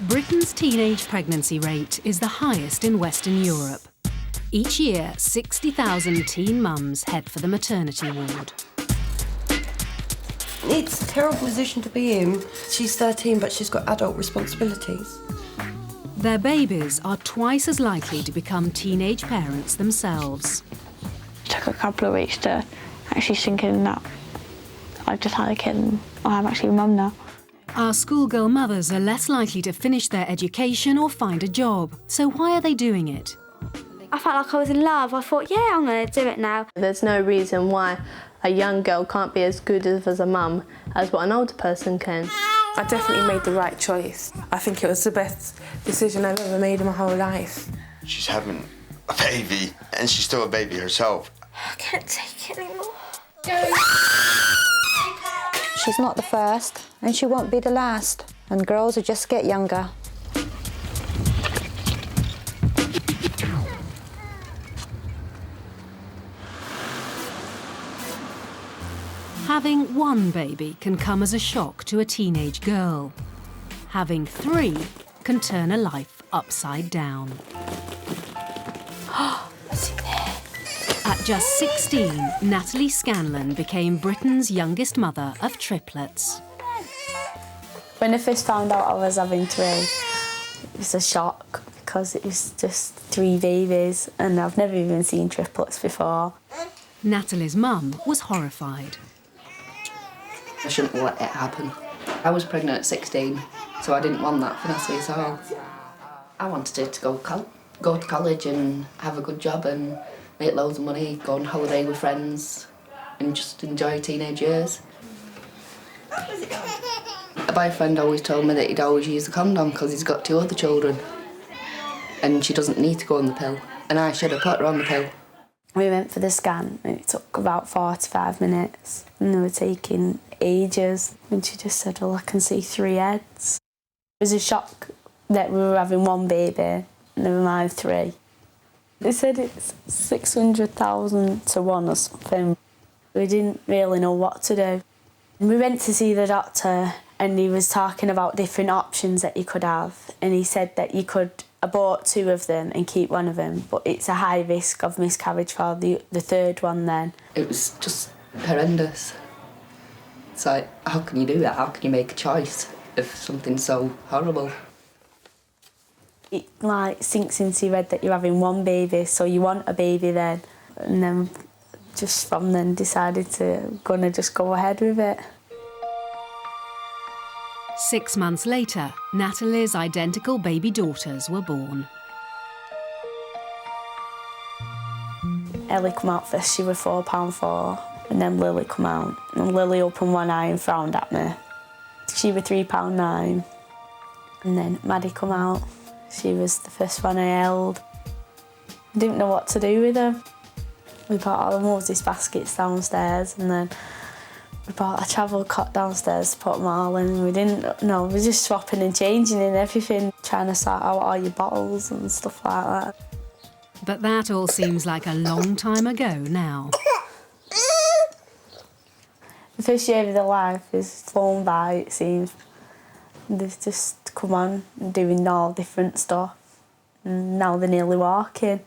Britain's teenage pregnancy rate is the highest in Western Europe. Each year, 60,000 teen mums head for the maternity ward. It's a terrible position to be in. She's 13, but she's got adult responsibilities. Their babies are twice as likely to become teenage parents themselves. It took a couple of weeks to actually sink in that I've just had a kid and I'm actually a mum now. Our schoolgirl mothers are less likely to finish their education or find a job. So why are they doing it? I felt like I was in love. I thought, yeah, I'm going to do it now. There's no reason why a young girl can't be as good as a mum as what an older person can. I definitely made the right choice. I think it was the best decision I've ever made in my whole life. She's having a baby, and she's still a baby herself. I can't take it anymore. She's not the first, and she won't be the last. And girls will just get younger. Having one baby can come as a shock to a teenage girl. Having 3 can turn a life upside down. What's in there? At just 16, Natalie Scanlan became Britain's youngest mother of triplets. When I first found out I was having 3, it was a shock because it was just 3 babies and I've never even seen triplets before. Natalie's mum was horrified. I shouldn't have let it happen. I was pregnant at 16, so I didn't want that for Natalie at all. I wanted her to go to college and have a good job and make loads of money, go on holiday with friends and just enjoy teenage years. A boyfriend always told me that he'd always use a condom because he's got 2 other children and she doesn't need to go on the pill, and I should have put her on the pill. We went for the scan and it took about 45 minutes and they were taking ages, and she just said, well, I can see 3 heads. It was a shock that we were having 1 baby, never mind 3. They said it's 600,000 to 1 or something. We didn't really know what to do. We went to see the doctor and he was talking about different options that you could have, and he said that you could abort 2 of them and keep 1 of them, but it's a high risk of miscarriage for the 3rd one then. It was just horrendous. It's like, how can you do that? How can you make a choice of something so horrible? It like sinks into your head that you're having 1 baby, so you want a baby then, and then just from then decided to just go ahead with it. 6 months later, Natalie's identical baby daughters were born. Ellie come out first, she was £4.4, and then Lily come out. And Lily opened one eye and frowned at me. She was £3.9. And then Maddie come out. She was the first one I held. I didn't know what to do with her. We bought all the Moses baskets downstairs, and then we bought a travel cot downstairs to put them all in. We didn't know, we were just swapping and changing and everything, trying to sort out all your bottles and stuff like that. But that all seems like a long time ago now. The first year of their life is flown by, it seems. They've just come on doing all different stuff, and now they're nearly walking.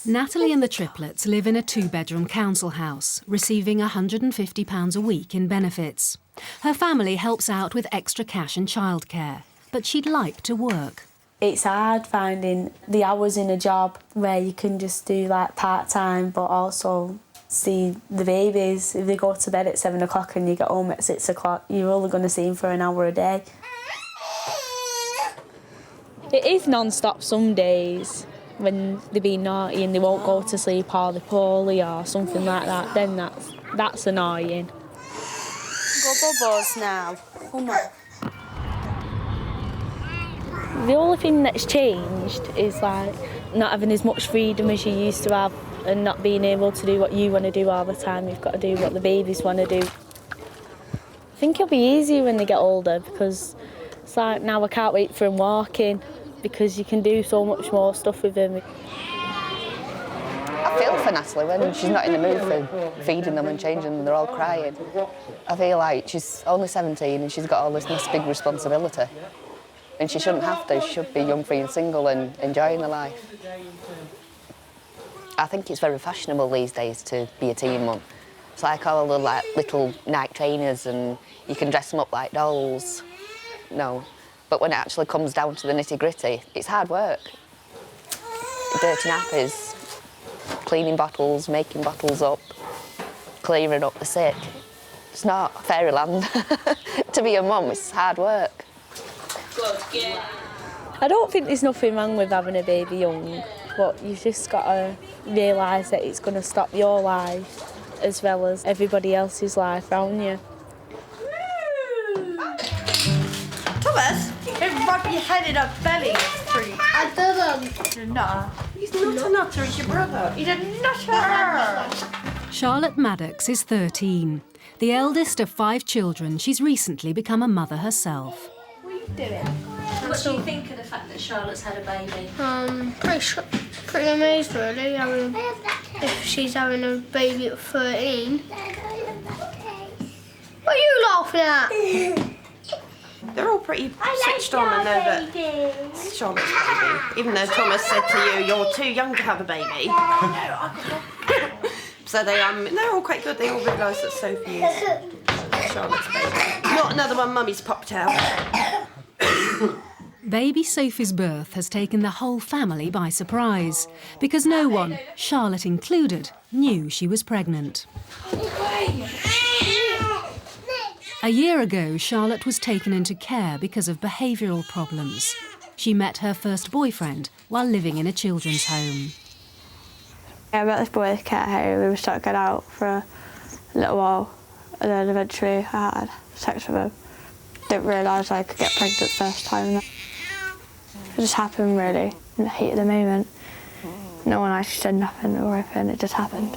Natalie and the triplets live in a 2-bedroom council house, receiving £150 a week in benefits. Her family helps out with extra cash and childcare, but she'd like to work. It's hard finding the hours in a job where you can just do like part-time but also see the babies. If they go to bed at 7 o'clock and you get home at 6 o'clock, you're only going to see them for an hour a day. It is non-stop some days. When they're being naughty and they won't go to sleep or they're poorly or something like that, then that's annoying. Go bubbles now. Come on. The only thing that's changed is like not having as much freedom as you used to have and not being able to do what you want to do all the time. You've got to do what the babies want to do. I think it'll be easier when they get older because it's like now I can't wait for them walking, because you can do so much more stuff with them. I feel for Natalie when she's not in the mood for feeding them and changing them, they're all crying. I feel like she's only 17 and she's got all this big responsibility. And she shouldn't have to. She should be young, free and single and enjoying the life. I think it's very fashionable these days to be a teen mum. It's like all the little Nike trainers and you can dress them up like dolls. No. But when it actually comes down to the nitty-gritty, it's hard work. Dirty nappies, cleaning bottles, making bottles up, clearing up the sick. It's not fairyland. To be a mum, it's hard work. I don't think there's nothing wrong with having a baby young, but you've just got to realise that it's going to stop your life as well as everybody else's life around you. Thomas, don't rub your head in her belly. I didn't. No. He's not a nutter, he's your brother. He's a nutter. Charlotte Maddox is 13. The eldest of 5 children, she's recently become a mother herself. What are you doing? What do you think of the fact that Charlotte's had a baby? Pretty amazed, really. I mean, if she's having a baby at 13. What are you laughing at? They're all pretty switched on and know that it's Charlotte's baby. Even though Thomas said to you, you're too young to have a baby. So they're all quite good. They all realise that Sophie is Charlotte's baby. Not another one Mummy's popped out. Baby Sophie's birth has taken the whole family by surprise because no one, Charlotte included, knew she was pregnant. A year ago, Charlotte was taken into care because of behavioural problems. She met her first boyfriend while living in a children's home. I met this boy at care home. We were stuck going out for a little while, and then eventually I had sex with him. Didn't realise I could get pregnant the first time. It just happened really in the heat of the moment. No one actually said nothing or anything, it just happened.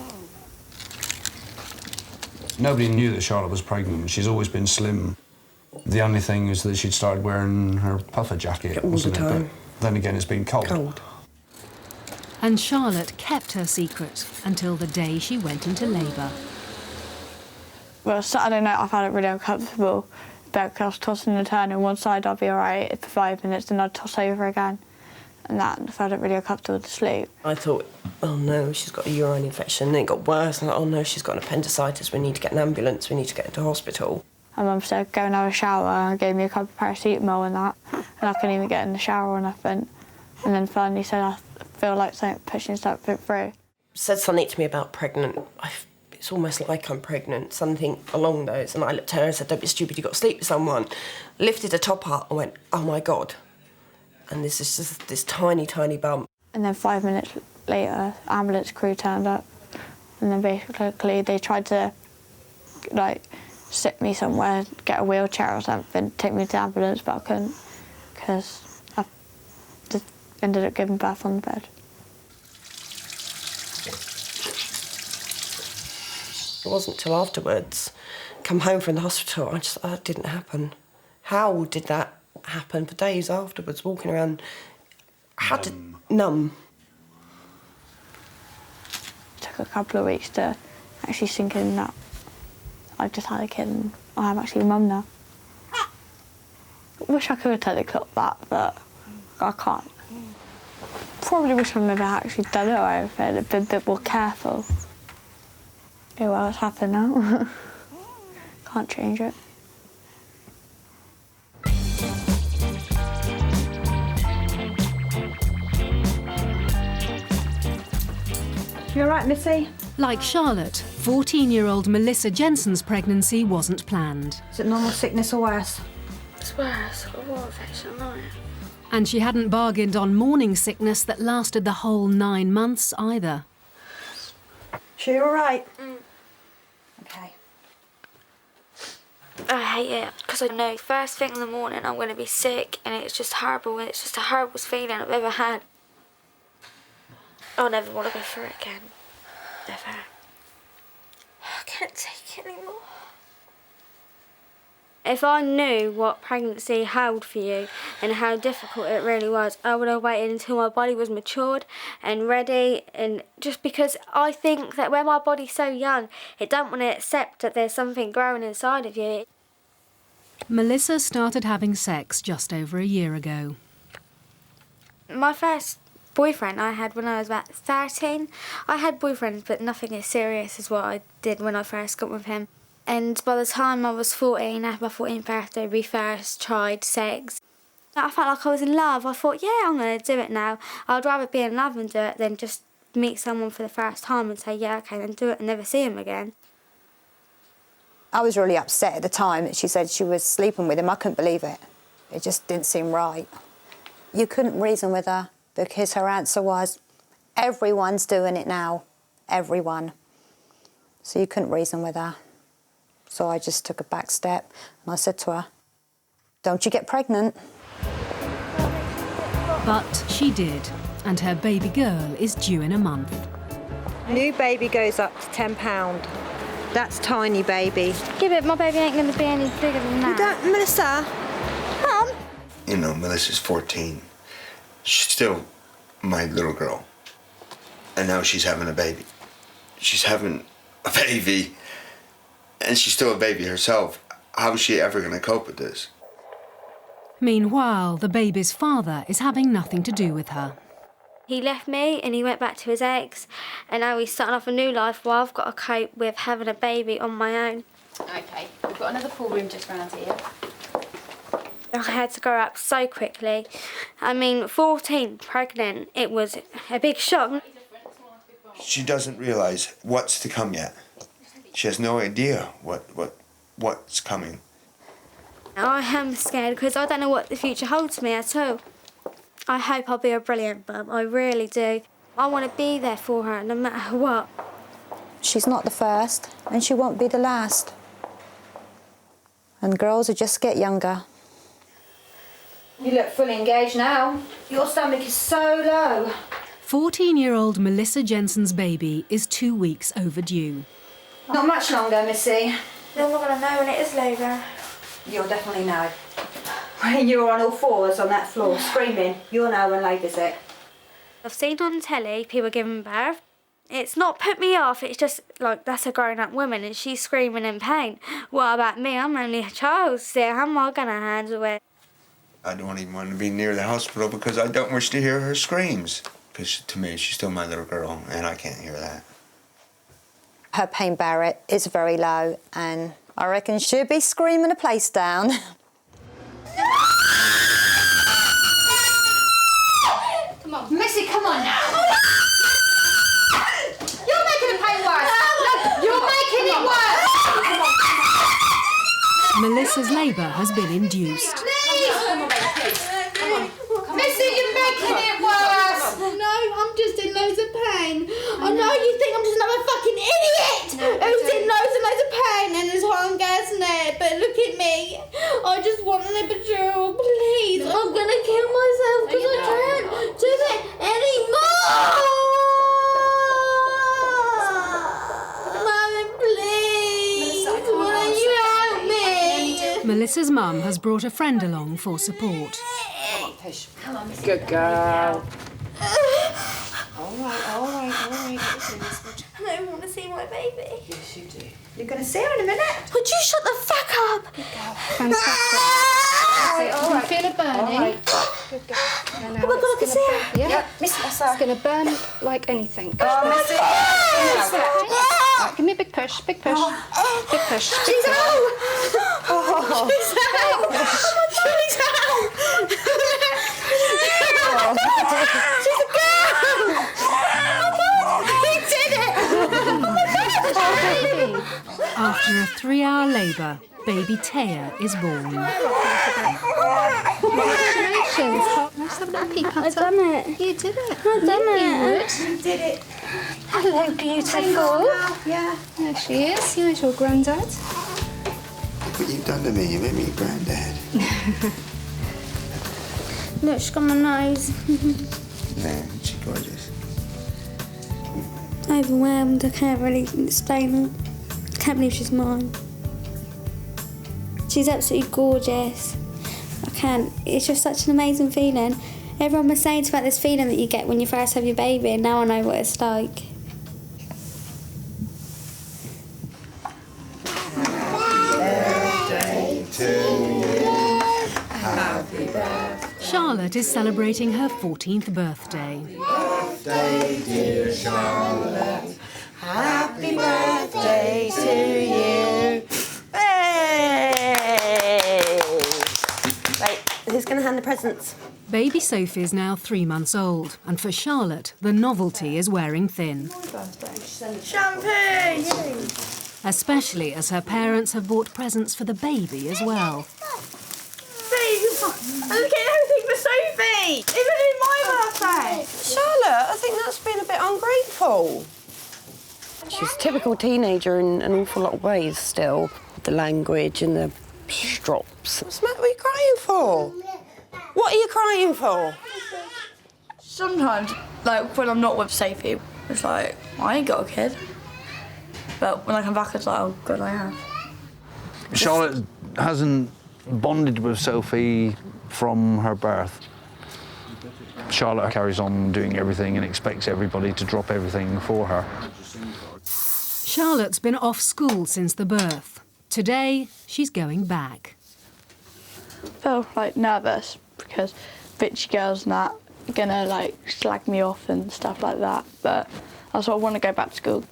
Nobody knew that Charlotte was pregnant. She's always been slim. The only thing is that she'd started wearing her puffer jacket, wasn't it? But then again, it's been cold. And Charlotte kept her secret until the day she went into labour. Well, Saturday night I found it really uncomfortable because I was tossing and turning. One side I'd be all right for 5 minutes, then I'd toss over again. And that, I found it really uncomfortable to sleep. I thought, oh no, she's got a urine infection. And then it got worse. And I thought, oh no, she's got an appendicitis. We need to get an ambulance. We need to get her to hospital. My mum said, go and have a shower, and gave me a cup of paracetamol and that. And I couldn't even get in the shower or nothing. And then finally said, I feel like pushing something through. Said something to me about pregnant. It's almost like I'm pregnant, something along those. And I looked at her and said, don't be stupid, you've got to sleep with someone. Lifted the top up and went, oh my God. And this is just this tiny, tiny bump. And then 5 minutes later, ambulance crew turned up. And then basically they tried to, sit me somewhere, get a wheelchair or something, take me to the ambulance, but I couldn't, because I just ended up giving birth on the bed. It wasn't till afterwards, come home from the hospital, that didn't happen. How did that happen for days afterwards, walking around, numb. It took a couple of weeks to actually sink in that I've just had a kid and I'm actually a mum now. I wish I could have turned the clock back, but I can't. Probably wish I'd never actually done it or anything, been a bit more careful. Oh well, it's happened now. Can't change it. You all right, Missy? Like Charlotte, 14-year-old Melissa Jenson's pregnancy wasn't planned. Is it normal sickness or worse? It's worse. I've got a water infection, haven't I? And she hadn't bargained on morning sickness that lasted the whole 9 months either. She all right? Okay. I hate it because I know first thing in the morning I'm going to be sick and it's just horrible. It's just the horriblest feeling I've ever had. I'll never want to go through it again. Never. I can't take it anymore. If I knew what pregnancy held for you and how difficult it really was, I would have waited until my body was matured and ready, and just because I think that when my body's so young, it don't want to accept that there's something growing inside of you. Melissa started having sex just over a year ago. My first boyfriend I had when I was about 13. I had boyfriends, but nothing as serious as what I did when I first got with him. And by the time I was 14, after my 14th birthday, we first tried sex. I felt like I was in love. I thought, yeah, I'm going to do it now. I'd rather be in love and do it than just meet someone for the first time and say, yeah, OK, then do it and never see him again. I was really upset at the time that she said she was sleeping with him. I couldn't believe it. It just didn't seem right. You couldn't reason with her because her answer was, everyone's doing it now, everyone. So you couldn't reason with her. So I just took a back step and I said to her, don't you get pregnant. But she did, and her baby girl is due in a month. New baby goes up to £10. That's tiny baby. Yeah, but my baby ain't going to be any bigger than that. You don't, Melissa? Mum? You know, Melissa's 14. She's still my little girl. And now she's having a baby. She's having a baby. And she's still a baby herself. How is she ever going to cope with this? Meanwhile, the baby's father is having nothing to do with her. He left me and he went back to his ex, and now he's starting off a new life while I've got to cope with having a baby on my own. OK, we've got another pool room just round here. I had to grow up so quickly. I mean, 14, pregnant, it was a big shock. She doesn't realise what's to come yet. She has no idea what's coming. I am scared because I don't know what the future holds for me at all. I hope I'll be a brilliant mum, I really do. I want to be there for her no matter what. She's not the first, and she won't be the last. And girls will just get younger. You look fully engaged now. Your stomach is so low. 14-year-old Melissa Jenson's baby is 2 weeks overdue. Not much longer, Missy. You're not going to know when it is labour. You'll definitely know. When you're on all fours on that floor screaming, you'll know when labour's it. I've seen on telly people giving birth. It's not put me off, it's just like that's a grown-up woman and she's screaming in pain. What about me? I'm only a child still. How am I going to handle it? I don't even want to be near the hospital because I don't wish to hear her screams. Because to me, she's still my little girl and I can't hear that. Her pain barrier is very low and I reckon she'll be screaming the place down. Come on. Missy, come on now. You're making the pain worse. Look, you're making it worse. Melissa's labour has been induced. Missy, you're making it worse. No, I'm just in loads of pain. I know you think I'm just another fucking idiot who's in loads and loads of pain and is hot and gas in it. But look at me. I just want an epidural, please. I'm gonna kill myself because I can't do it anymore. Mummy, please. Will you help me? Melissa's mum has brought a friend along for support. Come on, Missy. Good girl. All right. I don't want to see my baby. Yes, you do. You're going to see her in a minute. Would you shut the fuck up? Good girl. Fantastic. All right. Feel a burning. All right. Good girl. Oh my God, I can see her. Yeah. Yep. Missy, it's going to burn like anything. Missy. Right, give me a big push. Big push. Big push. She's out. She's out. She's out. She's a girl. He did it. After a 3-hour labour, baby Taya is born. Congratulations. Let's have a little peek at her. I've done it. You did it. I've done it. You did it. Hello, beautiful. Yeah. There she is. Here's your granddad. Look what you've done to me. You made me a granddad. Look, she's got my nose. Man, she's gorgeous. Overwhelmed. I can't really explain it. I can't believe she's mine. She's absolutely gorgeous. I can't. It's just such an amazing feeling. Everyone was saying about this feeling that you get when you first have your baby, and now I know what it's like. Happy birthday to Charlotte is celebrating her 14th birthday. Birthday, dear Charlotte. Happy birthday to you. Hey! Right, who's going to hand the presents? Baby Sophie is now 3 months old, and for Charlotte, the novelty is wearing thin. Champagne! Especially as her parents have bought presents for the baby as well. I'm getting everything for Sophie! Even in my birthday! Charlotte, I think that's been a bit ungrateful. She's a typical teenager in an awful lot of ways still. The language and the strops. What are you crying for? What are you crying for? Sometimes, like, when I'm not with Sophie, it's like, I ain't got a kid. But when I come back, it's like, oh, God, I have. Charlotte hasn't bonded with Sophie from her birth. Charlotte carries on doing everything and expects everybody to drop everything for her. Charlotte's been off school since the birth. Today, she's going back. I feel, like, nervous because bitchy girls and that are gonna, like, slag me off and stuff like that. But that's why I want to go back to school.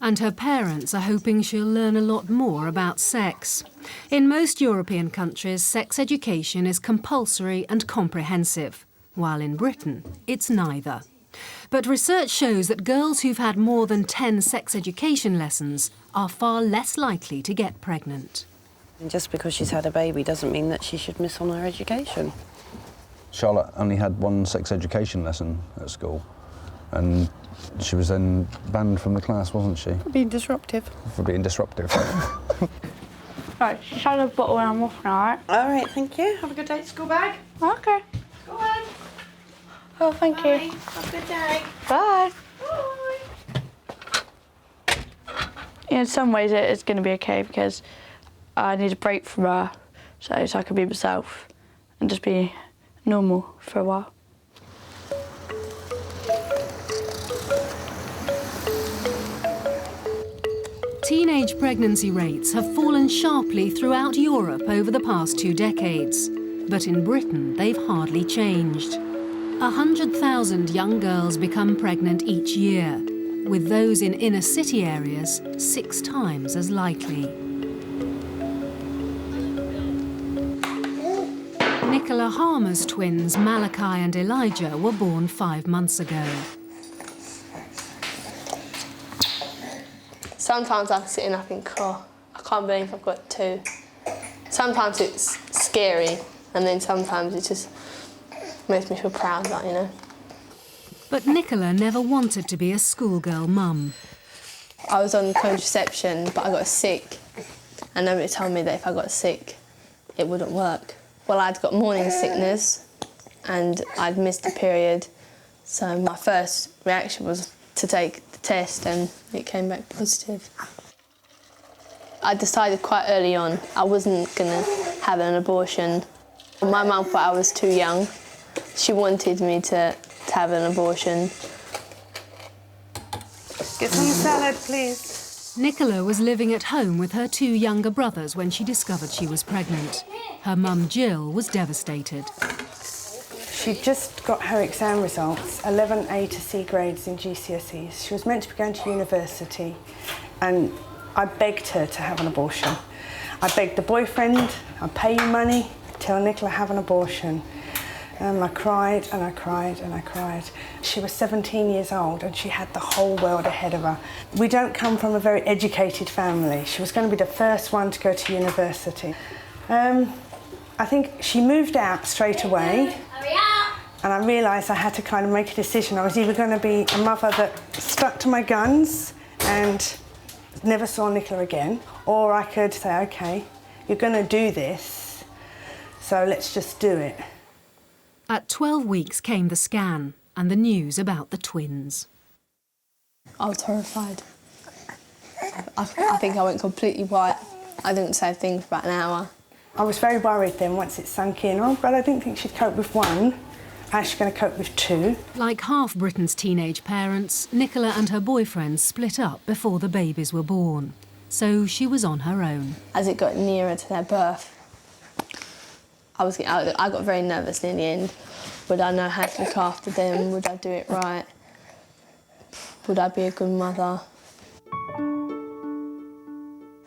And her parents are hoping she'll learn a lot more about sex. In most European countries, sex education is compulsory and comprehensive, while in Britain, it's neither. But research shows that girls who've had more than 10 sex education lessons are far less likely to get pregnant. And just because she's had a baby doesn't mean that she should miss on her education. Charlotte only had one sex education lesson at school, and she was then banned from the class, wasn't she? For being disruptive. For being disruptive. Right, shut up bottle when I'm off now, alright? Alright, thank you. Have a good day. School bag. Okay. Go on. Oh, thank Bye. you. Have a good day. Bye. Bye. In some ways, it's going to be okay because I need a break from her so I can be myself and just be normal for a while. Teenage pregnancy rates have fallen sharply throughout Europe over the past 2 decades. But in Britain, they've hardly changed. 100,000 young girls become pregnant each year, with those in inner city areas 6 times as likely. Nichola Harmer's twins, Malachi and Elijah, were born 5 months ago. Sometimes I sit and I think, oh, I can't believe I've got 2. Sometimes it's scary, and then sometimes it just makes me feel proud, like, you know. But Nichola never wanted to be a schoolgirl mum. I was on contraception, but I got sick, and nobody told me that if I got sick, it wouldn't work. Well, I'd got morning sickness, and I'd missed a period, so my first reaction was to take the test, and it came back positive. I decided quite early on I wasn't going to have an abortion. My mum thought I was too young. She wanted me to have an abortion. Get some salad, please. Nichola was living at home with her 2 younger brothers when she discovered she was pregnant. Her mum, Gill, was devastated. She just got her exam results, 11 A to C grades in GCSEs. She was meant to be going to university, and I begged her to have an abortion. I begged the boyfriend, I'd pay you money, tell Nichola have an abortion. And I cried and I cried and I cried. She was 17 years old and she had the whole world ahead of her. We don't come from a very educated family. She was going to be the first one to go to university. I think she moved out straight away. And I realised I had to kind of make a decision. I was either going to be a mother that stuck to my guns and never saw Nichola again, or I could say, OK, you're going to do this, so let's just do it. At 12 weeks came the scan and the news about the twins. I was horrified. I think I went completely white. I didn't say a thing for about an hour. I was very worried then once it sunk in. Oh, but I didn't think she'd cope with 1. How's she going to cope with 2? Like half Britain's teenage parents, Nichola and her boyfriend split up before the babies were born. So she was on her own. As it got nearer to their birth, I got very nervous in the end. Would I know how to look after them? Would I do it right? Would I be a good mother?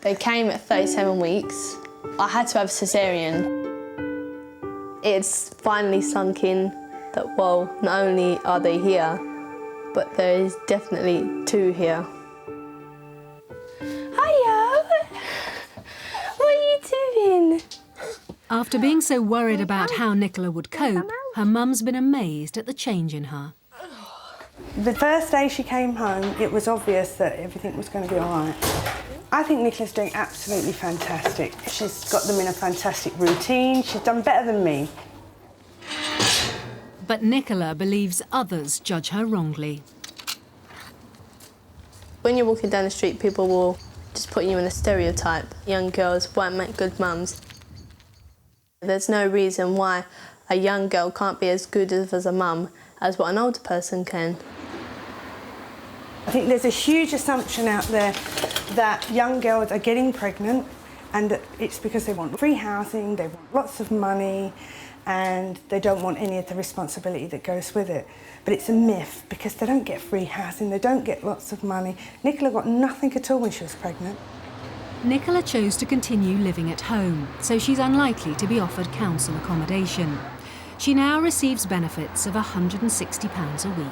They came at 37 weeks. I had to have cesarean. It's finally sunk in that, well, not only are they here, but there is definitely two here. Hiya! What are you doing? After being so worried about how Nichola would cope, her mum's been amazed at the change in her. The first day she came home, it was obvious that everything was going to be all right. I think Nicola's doing absolutely fantastic. She's got them in a fantastic routine. She's done better than me. But Nichola believes others judge her wrongly. When you're walking down the street, people will just put you in a stereotype. Young girls won't make good mums. There's no reason why a young girl can't be as good as a mum as what an older person can. I think there's a huge assumption out there that young girls are getting pregnant and it's because they want free housing, they want lots of money and they don't want any of the responsibility that goes with it. But it's a myth because they don't get free housing, they don't get lots of money. Nichola got nothing at all when she was pregnant. Nichola chose to continue living at home, so she's unlikely to be offered council accommodation. She now receives benefits of £160 a week.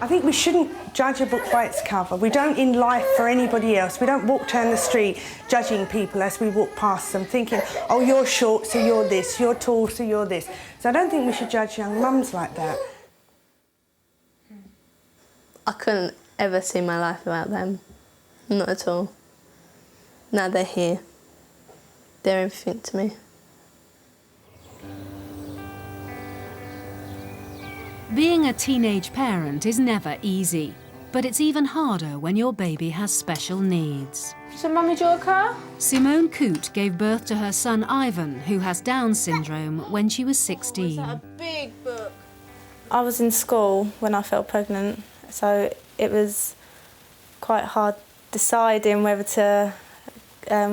I think we shouldn't judge a book by its cover. We don't in life for anybody else. We don't walk down the street judging people as we walk past them, thinking, oh, you're short, so you're this, you're tall, so you're this. So I don't think we should judge young mums like that. I couldn't ever see my life without them. Not at all. Now they're here. They're everything to me. Being a teenage parent is never easy, but it's even harder when your baby has special needs. So, Mummy, do you want a car? Simone Coote gave birth to her son Ivan, who has Down syndrome, when she was 16. A big book. I was in school when I felt pregnant, so it was quite hard deciding whether to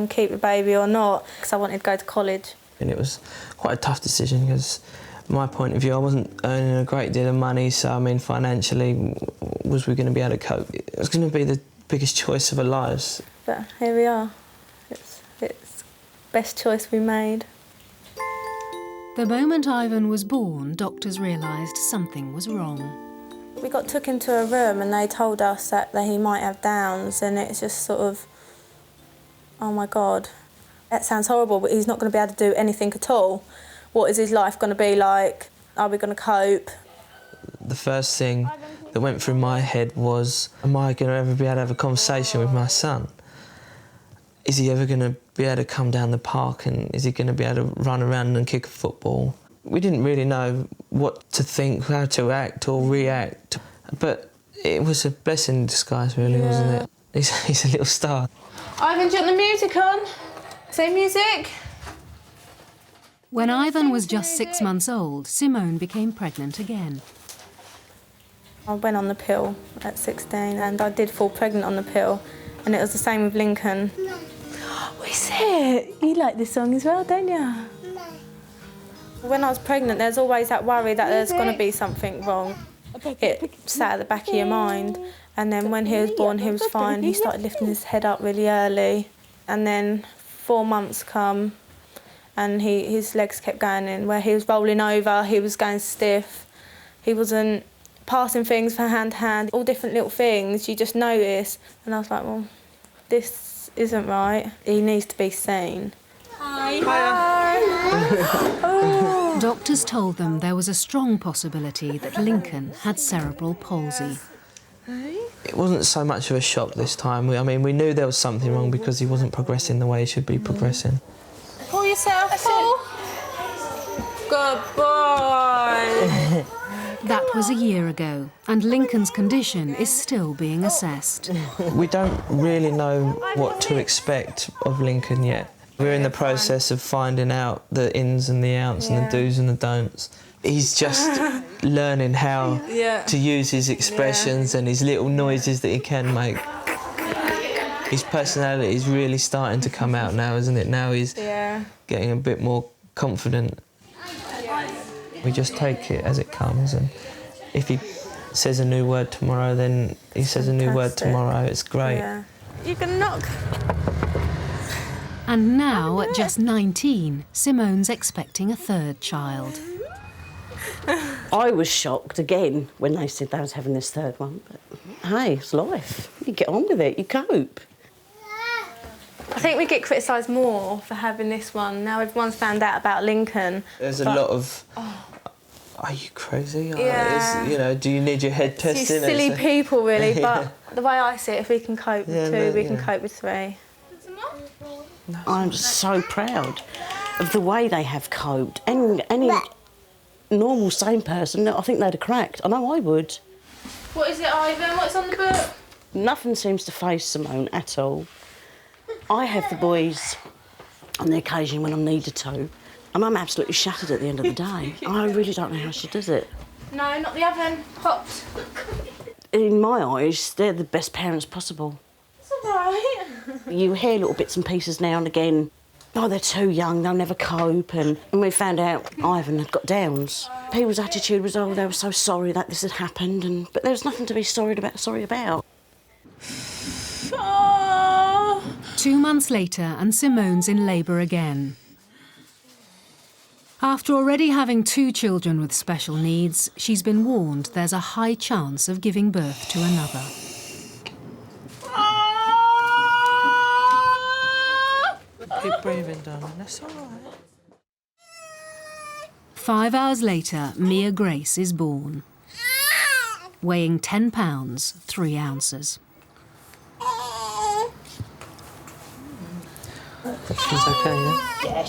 keep the baby or not, because I wanted to go to college. And it was quite a tough decision because, from my point of view, I wasn't earning a great deal of money, so I mean, financially, was we going to be able to cope? It was going to be the biggest choice of our lives. But here we are. It's the best choice we made. The moment Ivan was born, doctors realised something was wrong. We got took into a room and they told us that he might have Downs, and it's just sort of, oh my God, that sounds horrible, but he's not going to be able to do anything at all. What is his life going to be like? Are we going to cope? The first thing that went through my head was, am I going to ever be able to have a conversation with my son? Is he ever going to be able to come down the park and is he going to be able to run around and kick a football? We didn't really know what to think, how to act or react, but it was a blessing in disguise, really, wasn't it? He's a little star. Ivan, do you want the music on? Say music. When Ivan was just 6 months old, Simone became pregnant again. I went on the pill at 16 and I did fall pregnant on the pill, and it was the same with Lincoln. What is it? You like this song as well, don't you? When I was pregnant, there's always that worry that there's going to be something wrong. It sat at the back of your mind. And then when he was born, he was fine. He started lifting his head up really early. And then 4 months come, and his legs kept going in. Where he was rolling over, he was going stiff. He wasn't passing things from hand to hand. All different little things you just notice. And I was like, well, this isn't right. He needs to be seen. Hi. Doctors told them there was a strong possibility that Lincoln had cerebral palsy. It wasn't so much of a shock this time. We knew there was something wrong because he wasn't progressing the way he should be progressing. Pull yourself, pull. Good boy. That was a year ago, and Lincoln's condition is still being assessed. We don't really know what to expect of Lincoln yet. We're in the process of finding out the ins and the outs and the do's and the don'ts. He's just learning how to use his expressions and his little noises that he can make. His personality is really starting to come out now, isn't it? Now he's getting a bit more confident. We just take it as it comes, and if he says a new word tomorrow, then he says a new word tomorrow. It's great. Yeah. You can knock. And now, at just 19, Simone's expecting a third child. I was shocked again when they said they was having this third one, but hey, it's life. You get on with it, you cope. I think we get criticised more for having this one. Now everyone's found out about Lincoln. There's a lot of, are you crazy? Yeah. You know, do you need your head These testing? silly people, really, Yeah. but the way I see it, if we can cope with two, we can cope with three. I'm so proud of the way they have coped. Any normal, sane person, I think they'd have cracked. I know I would. What is it, Ivan? What's on the book? Nothing seems to faze Simone at all. I have the boys on the occasion when I'm needed to, and I'm absolutely shattered at the end of the day. I really don't know how she does it. No, not the oven. Hot. In my eyes, they're the best parents possible. It's all right. You hear little bits and pieces now and again. Oh, they're too young, they'll never cope. And we found out Ivan had got Downs. People's attitude was, oh, they were so sorry that this had happened. But there was nothing to be sorry about. 2 months later, and Simone's in labour again. After already having 2 children with special needs, she's been warned there's a high chance of giving birth to another. Keep breathing, darling, that's all right. 5 hours later, Mia Grace is born. Weighing 10 pounds, 3 ounces. She's okay, yeah? Yeah,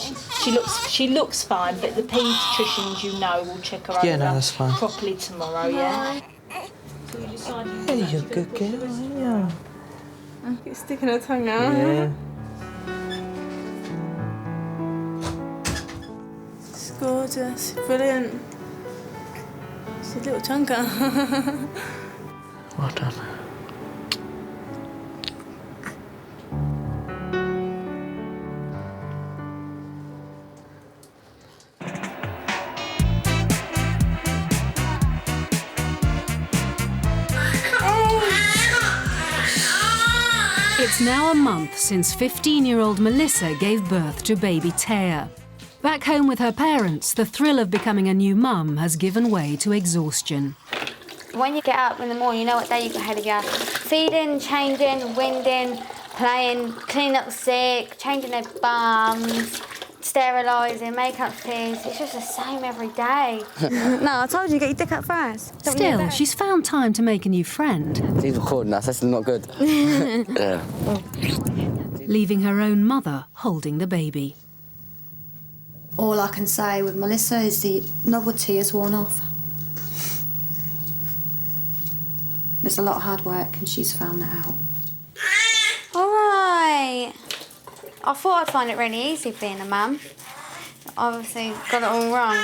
she looks fine, but the paediatricians, you know, will check her Yeah, over no, that's fine. properly tomorrow, yeah? Hey, you're a good girl, aren't you? It's sticking her tongue out. Yeah. It's gorgeous, brilliant. It's a little chunker. Well done. It's now a month since 15-year-old Melissa gave birth to baby Taya. Back home with her parents, the thrill of becoming a new mum has given way to exhaustion. When you get up in the morning, you know what day you've got ahead of you. Feeding, changing, winding, playing, cleaning up the sick, changing their bums, sterilising, making up tears. It's just the same every day. No, I told you, get your dick up first. Still, she's found time to make a new friend. He's recording us, that's not good. Yeah. Leaving her own mother holding the baby. All I can say with Melissa is the novelty has worn off. There's a lot of hard work and she's found that out. All right. I thought I'd find it really easy being a mum. Obviously, got it all wrong.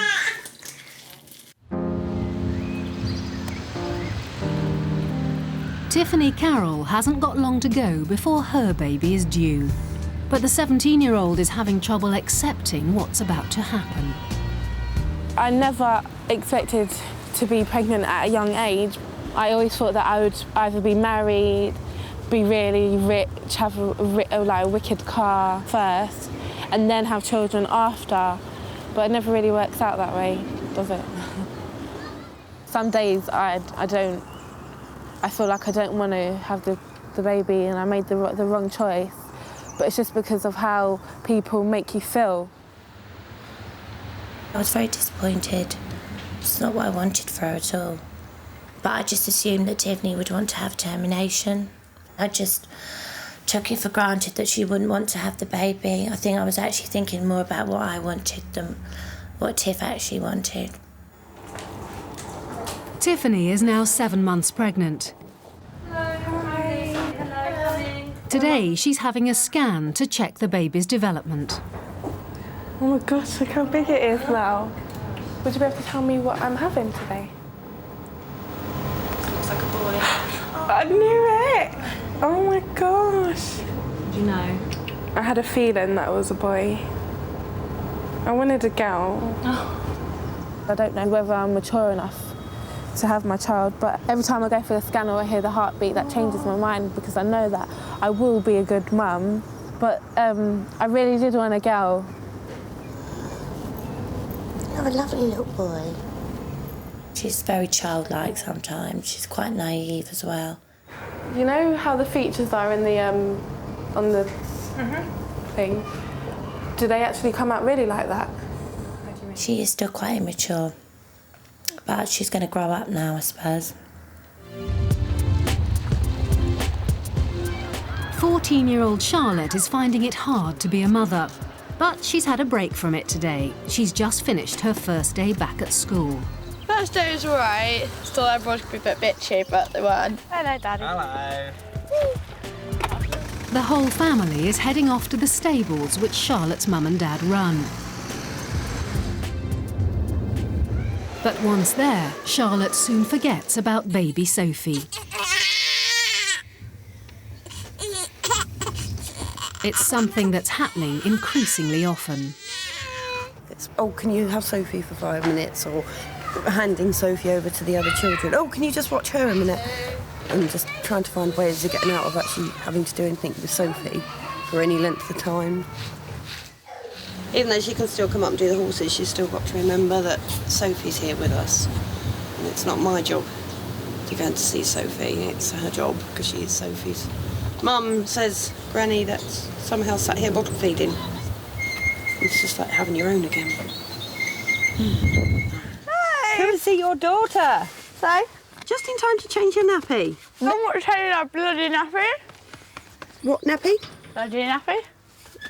Tiffany Carroll hasn't got long to go before her baby is due. But the 17-year-old is having trouble accepting what's about to happen. I never expected to be pregnant at a young age. I always thought that I would either be married, be really rich, have a wicked car first, and then have children after. But it never really works out that way, does it? Some days I feel like I don't want to have the baby and I made the wrong choice. But it's just because of how people make you feel. I was very disappointed. It's not what I wanted for her at all. But I just assumed that Tiffany would want to have termination. I just took it for granted that she wouldn't want to have the baby. I think I was actually thinking more about what I wanted than what Tiff actually wanted. Tiffany is now 7 months pregnant. Today, she's having a scan to check the baby's development. Oh my gosh, look how big it is now. Would you be able to tell me what I'm having today? Looks like a boy. I knew it! Oh my gosh. Did you know? I had a feeling that it was a boy. I wanted a girl. I don't know whether I'm mature enough to have my child, but every time I go for the scan or I hear the heartbeat, that changes my mind because I know that I will be a good mum. But I really did want a girl. You're a lovely little boy. She's very childlike sometimes. She's quite naive as well. You know how the features are in the on the thing? Do they actually come out really like that? She is still quite immature, but she's going to grow up now, I suppose. 14-year-old Charlotte is finding it hard to be a mother, but she's had a break from it today. She's just finished her first day back at school. First day was alright. Still everyone could be a bit bitchy, but they weren't. Hello, Daddy. Hello. The whole family is heading off to the stables which Charlotte's mum and dad run. But once there, Charlotte soon forgets about baby Sophie. It's something that's happening increasingly often. It's, oh, can you have Sophie for 5 minutes? Or handing Sophie over to the other children. Oh, can you just watch her a minute? And just trying to find ways of getting out of actually having to do anything with Sophie for any length of time. Even though she can still come up and do the horses, she's still got to remember that Sophie's here with us. And it's not my job to go and to see Sophie, it's her job, because she is Sophie's. Mum says, Granny, that somehow sat here bottle feeding. It's just like having your own again. Hey! Come and see your daughter. So? Just in time to change your nappy. I want to tell you that bloody nappy. What nappy? Bloody nappy.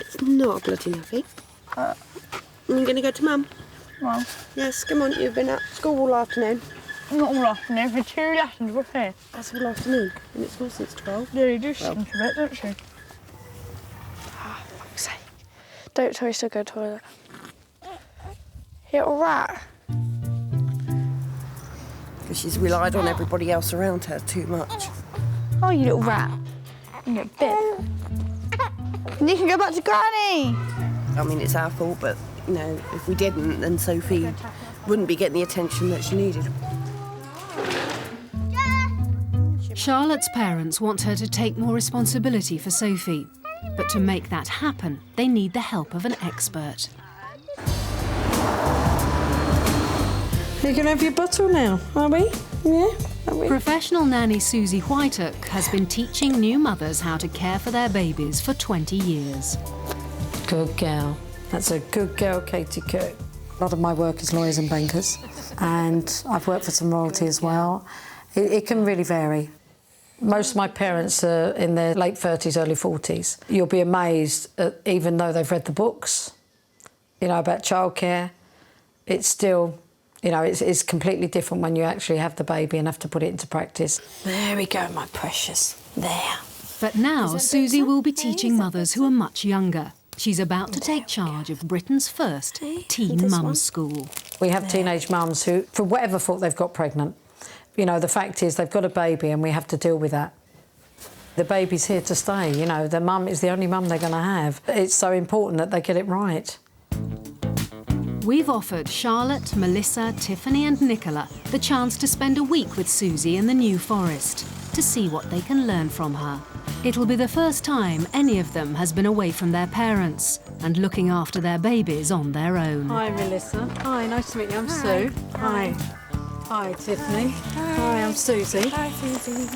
It's not a bloody nappy. You're going to go to Mum? Well. Yes, come on, you've been at school all afternoon. Not all afternoon, for 2 lessons with her. That's all afternoon, and it's not since 12. Yeah, you do stink a bit, don't you? Oh, fuck's sake. Don't tell me to go to the toilet. You little rat. Because she's relied on everybody else around her too much. Oh, you little rat. You get bit. You can go back to Granny. I mean, it's our fault, but, you know, if we didn't, then Sophie wouldn't be getting the attention that she needed. Charlotte's parents want her to take more responsibility for Sophie. But to make that happen, they need the help of an expert. You're going to have your bottle now, are we? Yeah? Are we? Professional nanny Susie Whytock has been teaching new mothers how to care for their babies for 20 years. Good girl. That's a good girl, Katie Cook. A lot of my work is lawyers and bankers, and I've worked for some royalty as well. It can really vary. Most of my parents are in their late 30s, early 40s. You'll be amazed, even though they've read the books, you know, about childcare, it's still, you know, it's completely different when you actually have the baby and have to put it into practice. There we go, my precious. There. But now Susie will be teaching mothers who are much younger. She's about to take charge of Britain's first teen mums school. We have teenage mums who, for whatever fault, they've got pregnant. You know, the fact is they've got a baby and we have to deal with that. The baby's here to stay, you know, their mum is the only mum they're going to have. It's so important that they get it right. We've offered Charlotte, Melissa, Tiffany and Nichola the chance to spend a week with Susie in the New Forest to see what they can learn from her. It'll be the first time any of them has been away from their parents and looking after their babies on their own. Hi, Melissa. Hi, nice to meet you. I'm Sue. Hi. Hi, Tiffany. Hi, I'm Susie. Hi, Susie.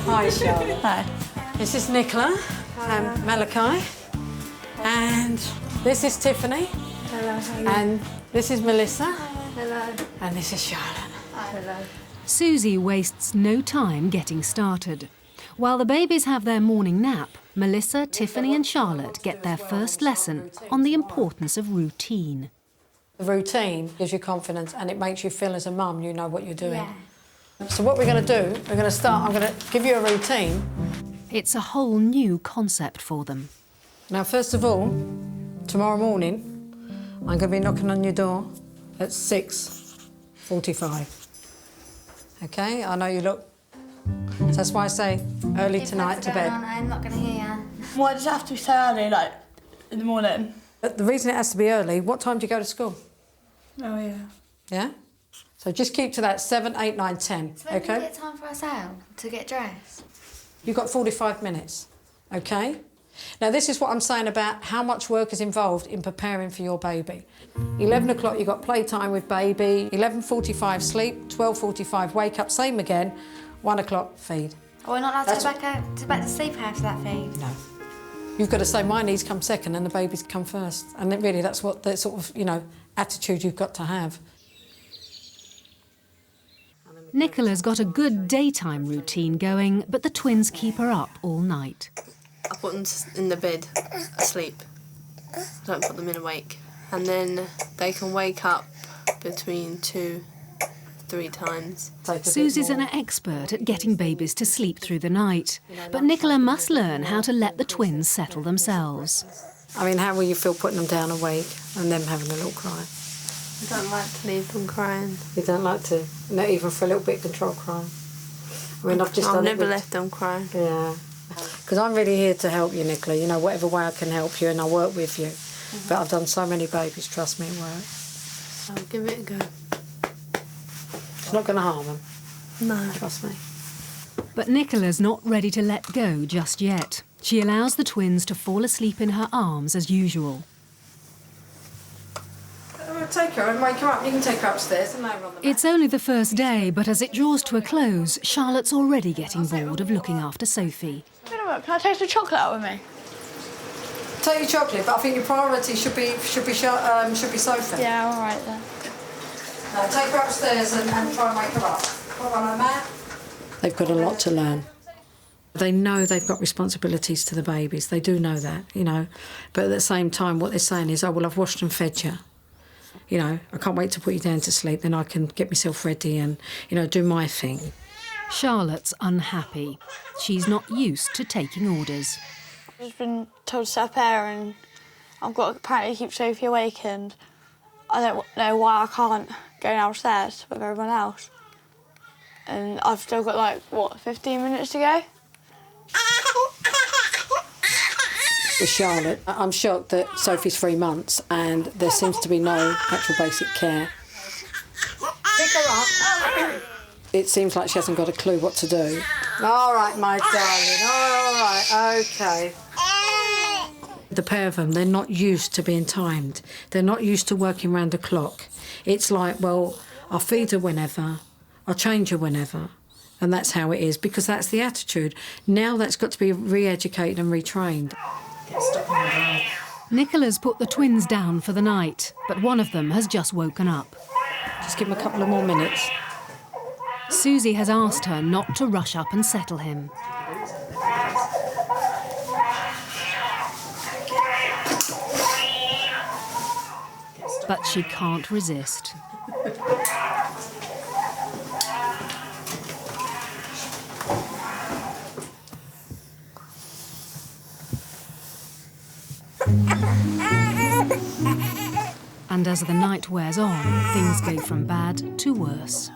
Hi, Charlotte. Hi. This is Nichola and Malachi. And this is Tiffany. Hello. And this is Melissa. Hello. And this is Charlotte. Hello. Susie wastes no time getting started. While the babies have their morning nap, Melissa, Tiffany and Charlotte get their first lesson on the importance of routine. The routine gives you confidence and it makes you feel as a mum you know what you're doing. Yeah. So what we're going to do, we're going to start, I'm going to give you a routine. It's a whole new concept for them. Now, first of all, tomorrow morning, I'm going to be knocking on your door at 6:45. OK? I know you look... So that's why I say early tonight to bed. I'm not going to hear you. Why does it have to be so early, like In the morning. But the reason it has to be early, what time do you go to school? Oh, yeah. Yeah? So just keep to that 7, 8, 9, 10, So when OK? do we get time for us out to get dressed? You've got 45 minutes, OK? Now, this is what I'm saying about how much work is involved in preparing for your baby. 11 o'clock, you've got playtime with baby. 11:45, sleep. 12:45, wake up, same again. 1 o'clock, feed. Are we not allowed to go back to sleep after that feed? No. You've got to say, my needs come second and the babies come first. And then really, that's what the sort of, you know, attitude you've got to have. Nichola's got a good daytime routine going, but the twins keep her up all night. I put them in the bed, asleep. I don't put them in awake. And then they can wake up between 2, 3 times. Susie's an expert at getting babies to sleep through the night, but Nichola must learn how to let the twins settle themselves. I mean, how will you feel putting them down awake and them having a little cry? I don't like to leave them crying. You don't like to? Not even for a little bit control crying? I mean, I've never left them crying. Yeah. Because I'm really here to help you, Nichola, you know, whatever way I can help you, and I'll work with you. But I've done so many babies, trust me, it works. I'll give it a go. It's not going to harm them. No. Trust me. But Nichola's not ready to let go just yet. She allows the twins to fall asleep in her arms as usual. Take her and wake her up. You can take her upstairs and lay her on the... It's only the first day, but as it draws to a close, Charlotte's already getting bored of looking after Sophie. Can I take some chocolate out with me? Take your chocolate, but I think your priority should be Sophie. Yeah, all right then. No, take her upstairs and try and wake her up. Come on, Matt. They've got a lot to learn. They know they've got responsibilities to the babies. They do know that, you know. But at the same time, what they're saying is, oh, well, I've washed and fed you. You know, I can't wait to put you down to sleep, then I can get myself ready and, you know, do my thing. Charlotte's unhappy. She's not used to taking orders. I've just been told to sit up here and I've got to apparently keep Sophie awake, and I don't know why I can't go downstairs with everyone else. And I've still got, like, what, 15 minutes to go? With Charlotte, I'm shocked that Sophie's 3 months and there seems to be no actual basic care. Pick her up. It seems like she hasn't got a clue what to do. All right, my darling, all right, OK. The pair of them, they're not used to being timed. They're not used to working round the clock. It's like, well, I'll feed her whenever, I'll change her whenever. And that's how it is, because that's the attitude. Now that's got to be re-educated and retrained. Nichola's put the twins down for the night, but one of them has just woken up. Just give him a couple of more minutes. Susie has asked her not to rush up and settle him. But she can't resist. And as the night wears on, things go from bad to worse.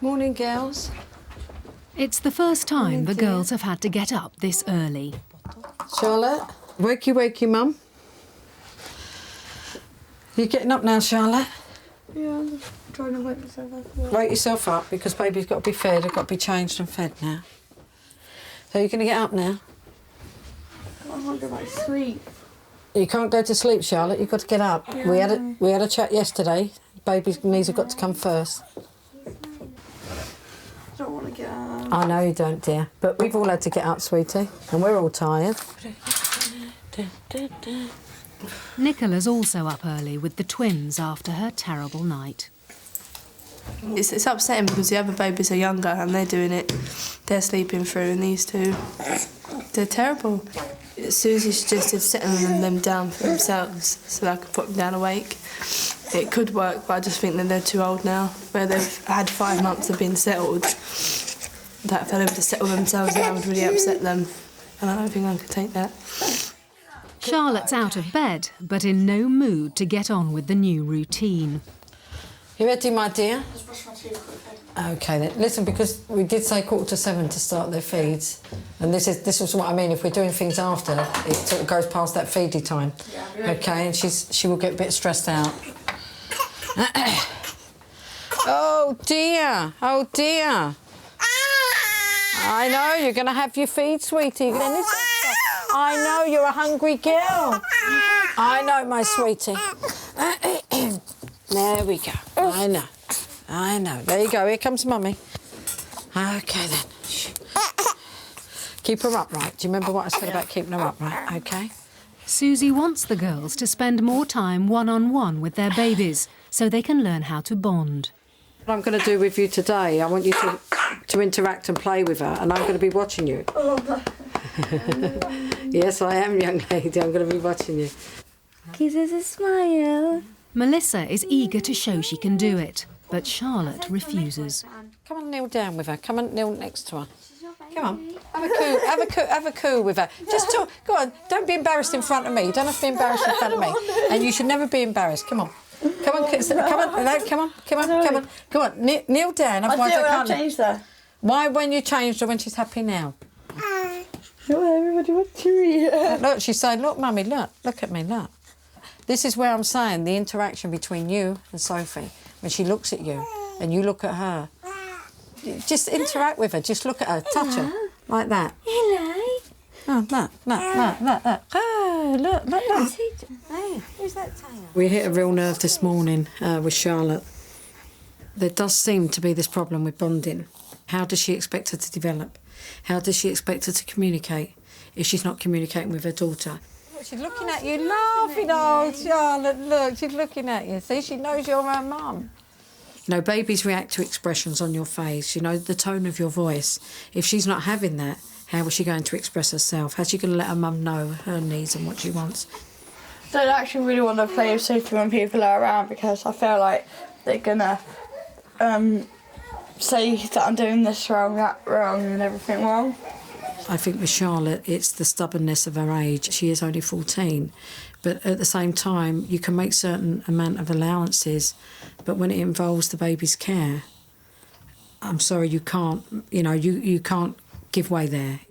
Morning, girls. It's the first time the girls have had to get up this early. Charlotte, wakey, mum. You getting up now, Charlotte? Yeah, I'm just trying to wake myself up. Wake yourself up, because baby's got to be fed, they've got to be changed and fed now. So you're going to get up now? I can't go back to sleep. You can't go to sleep, Charlotte, you've got to get up. Yeah. We had a chat yesterday. Baby's needs have got to come first. I don't want to get up. I know you don't, dear, but we've all had to get up, sweetie, and we're all tired. Nicola's also up early with the twins after her terrible night. It's upsetting because the other babies are younger and they're doing it. They're sleeping through, and these two, they're terrible. Susie suggested settling them down for themselves so I could put them down awake. It could work, but I just think that they're too old now, where they've had 5 months of being settled. That if they were to settle themselves now would really upset them, and I don't think I could take that. Charlotte's out of bed, but in no mood to get on with the new routine. You ready, my dear? OK, then. Listen, because we did say 6:45 to start their feeds, and this was what I mean. If we're doing things after, it sort of goes past that feedy time. OK, and she will get a bit stressed out. Oh, dear. Oh, dear. I know, you're going to have your feed, sweetie. I know, you're a hungry girl. I know, my sweetie. There we go. I know. I know. There you go. Here comes Mummy. OK, then. Keep her upright. Do you remember what I said about keeping her upright? OK? Susie wants the girls to spend more time one-on-one with their babies so they can learn how to bond. What I'm going to do with you today, I want you to interact and play with her, and I'm going to be watching you. Yes, I am, young lady. I'm going to be watching you. Gives us a smile. Melissa is eager to show she can do it, but Charlotte refuses. Come on, kneel down with her. Come on, kneel next to her. Come on, have a coo with her. Just talk. Go on, don't be embarrassed in front of me. You don't have to be embarrassed in front of me. And you should never be embarrassed. Come on. Come on, come on. Kneel down, otherwise I can't. Change that. Why when you changed her when she's happy now? Everybody wants to read. Look, she's saying, look, Mummy, look at me, look. This is where I'm saying the interaction between you and Sophie, when she looks at you and you look at her. Just interact with her, just look at her, touch her, like that. Hello. Oh, look. Oh, look. Hey, who's that tail? We hit a real nerve this morning with Charlotte. There does seem to be this problem with bonding. How does she expect her to develop? How does she expect her to communicate if she's not communicating with her daughter? She's looking at you, laughing. Oh, Charlotte, look, she's looking at you. See, she knows you're her mum. You know, babies react to expressions on your face, you know, the tone of your voice. If she's not having that, how is she going to express herself? How's she going to let her mum know her needs and what she wants? I don't actually really want to play with Sophie when people are around because I feel like they're going to say that I'm doing this wrong, that wrong and everything wrong. I think with Charlotte, it's the stubbornness of her age. She is only 14, but at the same time, you can make certain amount of allowances, but when it involves the baby's care, I'm sorry, you can't, you know, you can't give way there.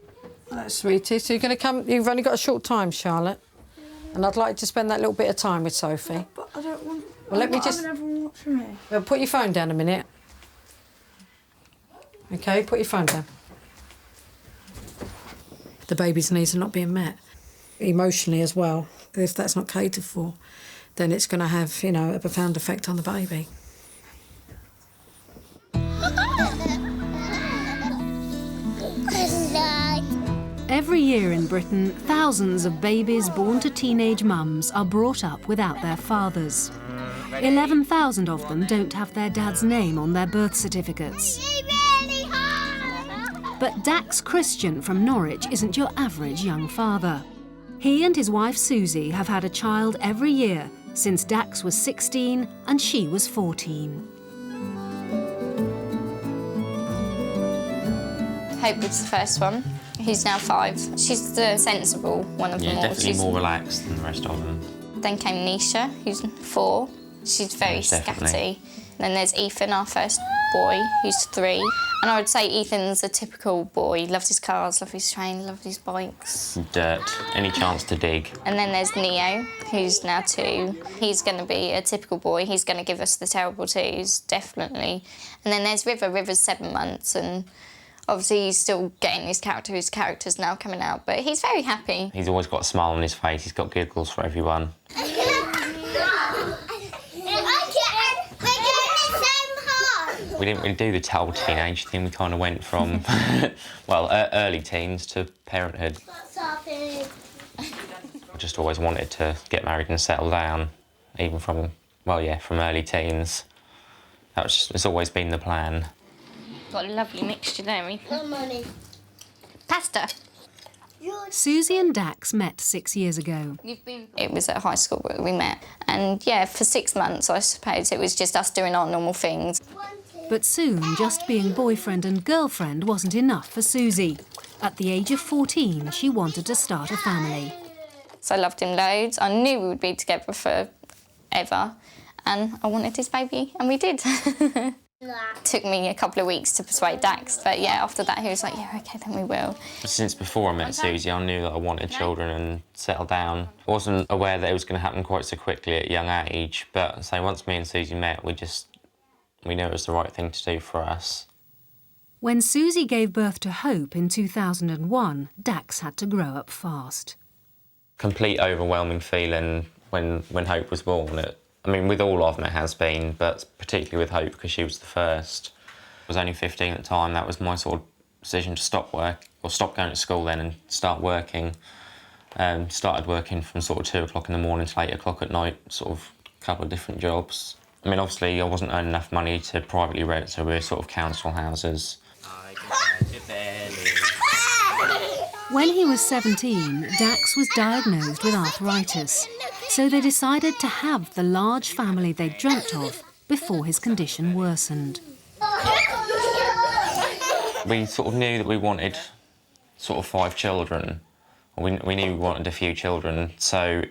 That's sweetie. So you're going to come, you've only got a short time, Charlotte, and I'd like you to spend that little bit of time with Sophie. But I don't want... Well, let me just... Well, put your phone down a minute. OK, put your phone down. The baby's needs are not being met, emotionally as well. If that's not catered for, then it's going to have, you know, a profound effect on the baby. Every year in Britain, thousands of babies born to teenage mums are brought up without their fathers. 11,000 of them don't have their dad's name on their birth certificates. But Dax Christian from Norwich isn't your average young father. He and his wife Susie have had a child every year since Dax was 16 and she was 14. Hope was the first one. He's now 5. She's the sensible one of them all. Yeah, definitely more relaxed than the rest of them. Then came Nisha, who's 4. She's very scatty. Then there's Ethan, our first boy, who's 3. And I would say Ethan's a typical boy. Loves his cars, loves his train, loves his bikes. Dirt, any chance to dig. And then there's Neo, who's now 2. He's going to be a typical boy. He's going to give us the terrible twos, definitely. And then there's River. River's 7 months, and obviously he's still getting his character. His character's now coming out, but he's very happy. He's always got a smile on his face. He's got giggles for everyone. We didn't really do the total teenage thing. We kind of went from, well, early teens to parenthood. I just always wanted to get married and settle down, even from, well, yeah, from early teens. It's always been the plan. Got a lovely mixture there, Pasta. Susie and Dax met 6 years ago. It was at high school where we met. And, yeah, for 6 months, I suppose, it was just us doing our normal things. But soon, just being boyfriend and girlfriend wasn't enough for Susie. At the age of 14, she wanted to start a family. So I loved him loads. I knew we would be together forever. And I wanted his baby, and we did. Took me a couple of weeks to persuade Dax, but yeah, after that he was like, yeah, OK, then we will. Since before I met Susie, I knew that I wanted children and settle down. I wasn't aware that it was going to happen quite so quickly at a young age, but so once me and Susie met, we knew it was the right thing to do for us. When Susie gave birth to Hope in 2001, Dax had to grow up fast. Complete overwhelming feeling when Hope was born. I mean, with all of them it has been, but particularly with Hope because she was the first. I was only 15 at the time. That was my sort of decision to stop going to school then and start working. Started working from sort of 2 o'clock in the morning till 8 o'clock at night, sort of a couple of different jobs. I mean, obviously I wasn't earning enough money to privately rent, so we were sort of council houses. When he was 17, Dax was diagnosed with arthritis, so they decided to have the large family they'd dreamt of before his condition worsened. We sort of knew that we wanted sort of 5 children. We knew we wanted a few children, so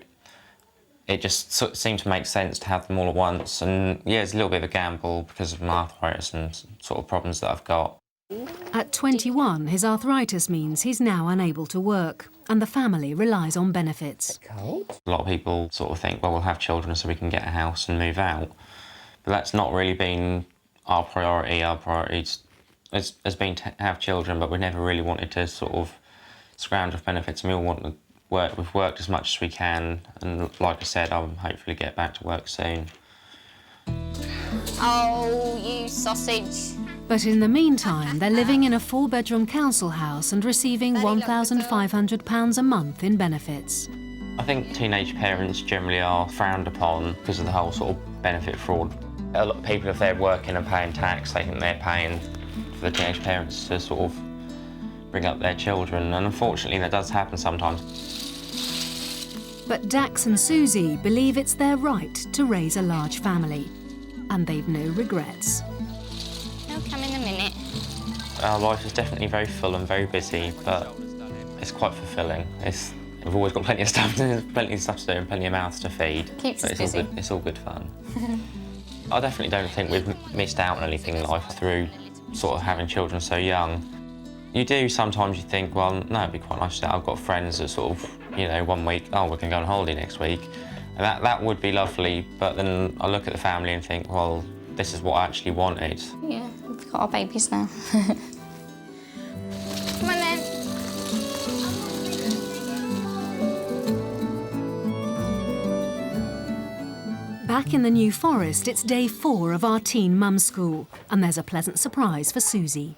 it just sort of seemed to make sense to have them all at once. And yeah, it's a little bit of a gamble because of my arthritis and sort of problems that I've got. At 21, his arthritis means he's now unable to work, and the family relies on benefits. A lot of people sort of think, well, we'll have children so we can get a house and move out. But that's not really been our priority. Our priority has been to have children, but we never really wanted to sort of scrounge off benefits. And we all want to work. We've worked as much as we can, and like I said, I'll hopefully get back to work soon. Oh, you sausage. But in the meantime, they're living in a 4-bedroom council house and receiving £1,500 a month in benefits. I think teenage parents generally are frowned upon because of the whole sort of benefit fraud. A lot of people, if they're working and paying tax, they think they're paying for the teenage parents to sort of bring up their children, and unfortunately that does happen sometimes. But Dax and Susie believe it's their right to raise a large family, and they've no regrets. I'll come in a minute. Our life is definitely very full and very busy, but it's quite fulfilling. We've always got plenty of stuff to do and plenty of mouths to feed. Keeps us busy. It's all good fun. I definitely don't think we've missed out on anything in life through sort of having children so young. You do sometimes you think, well, no, it'd be quite nice that I've got friends that sort of, you know, one week, oh, we're going to go on holiday next week. And that would be lovely, but then I look at the family and think, well, this is what I actually wanted. Yeah, we've got our babies now. Come on then. Back in the New Forest, it's day 4 of our teen mum school, and there's a pleasant surprise for Susie.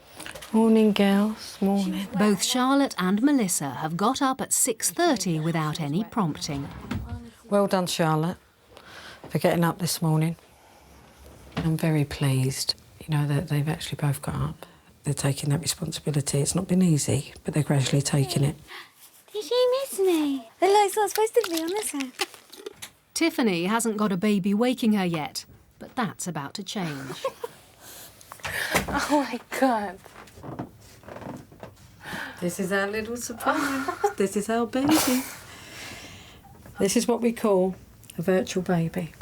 Morning, girls, morning. Both Charlotte and Melissa have got up at 6:30 without any prompting. Well done, Charlotte, for getting up this morning. I'm very pleased, you know, that they've actually both got up. They're taking that responsibility. It's not been easy, but they're gradually taking it. Did you miss me? The light's not supposed to be on, is it? Tiffany hasn't got a baby waking her yet, but that's about to change. Oh my God. This is our little surprise. This is our baby. This is what we call a virtual baby.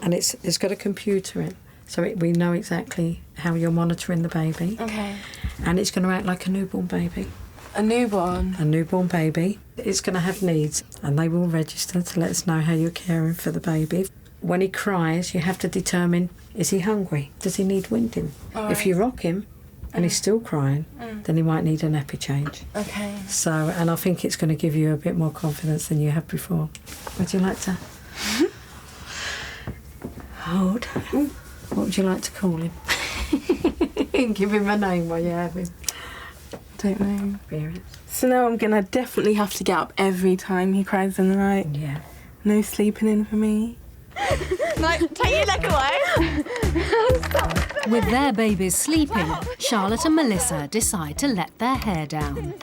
And it's got a computer in, so we know exactly how you're monitoring the baby. Okay. And it's going to act like a newborn baby. A newborn? A newborn baby. It's going to have needs, and they will register to let us know how you're caring for the baby. When he cries, you have to determine, is he hungry? Does he need winding? All If right. you rock him and he's still crying, then he might need a nappy change. Okay. So, and I think it's going to give you a bit more confidence than you had before. Would you like to hold? What would you like to call him? Give him a name while you have him. don't know. So now I'm gonna definitely have to get up every time he cries in the night. Yeah. No sleeping in for me. No, take your leg away. With their babies sleeping, Charlotte and Melissa decide to let their hair down.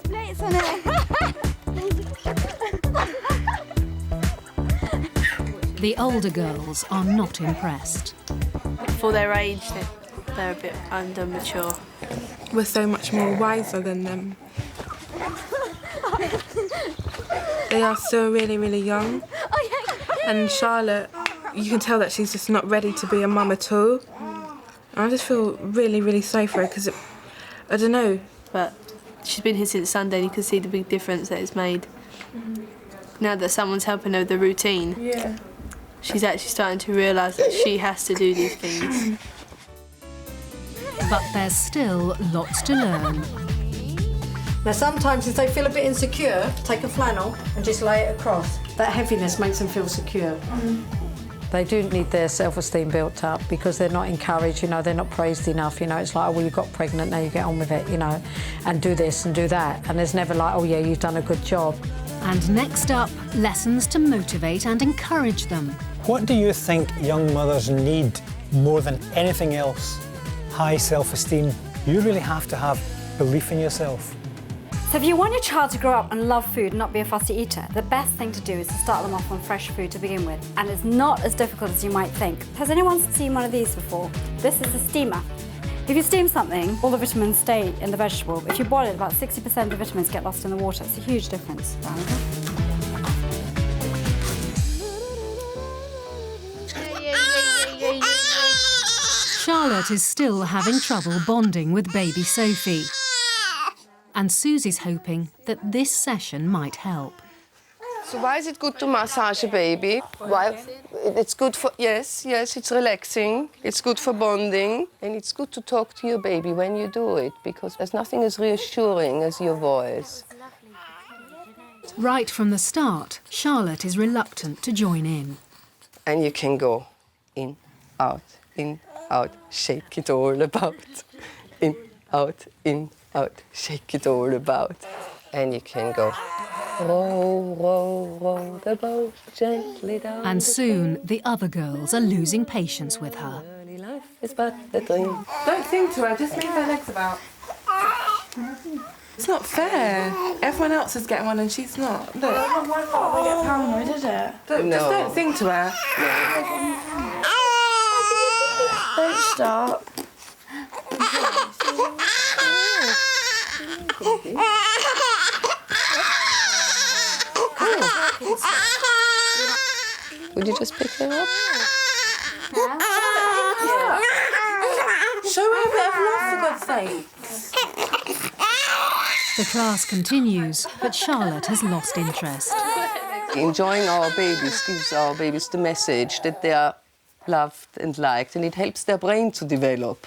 The older girls are not impressed. For their age, they're a bit under-mature. We're so much more wiser than them. They are still really, really young. And Charlotte, you can tell that she's just not ready to be a mum at all. And I just feel really, really sorry for her because, I don't know. But she's been here since Sunday and you can see the big difference that it's made. Now that someone's helping her with the routine, she's actually starting to realise that she has to do these things. But there's still lots to learn. Now, sometimes if they feel a bit insecure, take a flannel and just lay it across. That heaviness makes them feel secure. They do need their self-esteem built up because they're not encouraged, you know, they're not praised enough, you know. It's like, oh, well, you got pregnant, now you get on with it, you know, and do this and do that. And there's never like, oh, yeah, you've done a good job. And next up, lessons to motivate and encourage them. What do you think young mothers need more than anything else? High self-esteem. You really have to have belief in yourself. So if you want your child to grow up and love food and not be a fussy eater, the best thing to do is to start them off on fresh food to begin with. And it's not as difficult as you might think. Has anyone seen one of these before? This is a steamer. If you steam something, all the vitamins stay in the vegetable. If you boil it, about 60% of the vitamins get lost in the water. It's a huge difference. Charlotte is still having trouble bonding with baby Sophie. And Susie's hoping that this session might help. So why is it good to massage a baby? Why? It's good for, yes, it's relaxing. It's good for bonding. And it's good to talk to your baby when you do it, because there's nothing as reassuring as your voice. Right from the start, Charlotte is reluctant to join in. And you can go in, out, shake it all about. In, out, shake it all about. And you can go, row, row, row the boat gently down. And soon the other girls are losing patience with her. Life is but a dream. Don't sing to her, just move her legs about. It's not fair. Everyone else is getting one and she's not. Look. It's not my fault I get paranoid, is it? Just don't sing to her. Don't stop. Would you just pick her up? Show her a bit of love, for God's sake. The class continues, but Charlotte has lost interest. Enjoying our babies gives our babies the message that they are loved and liked, and it helps their brain to develop.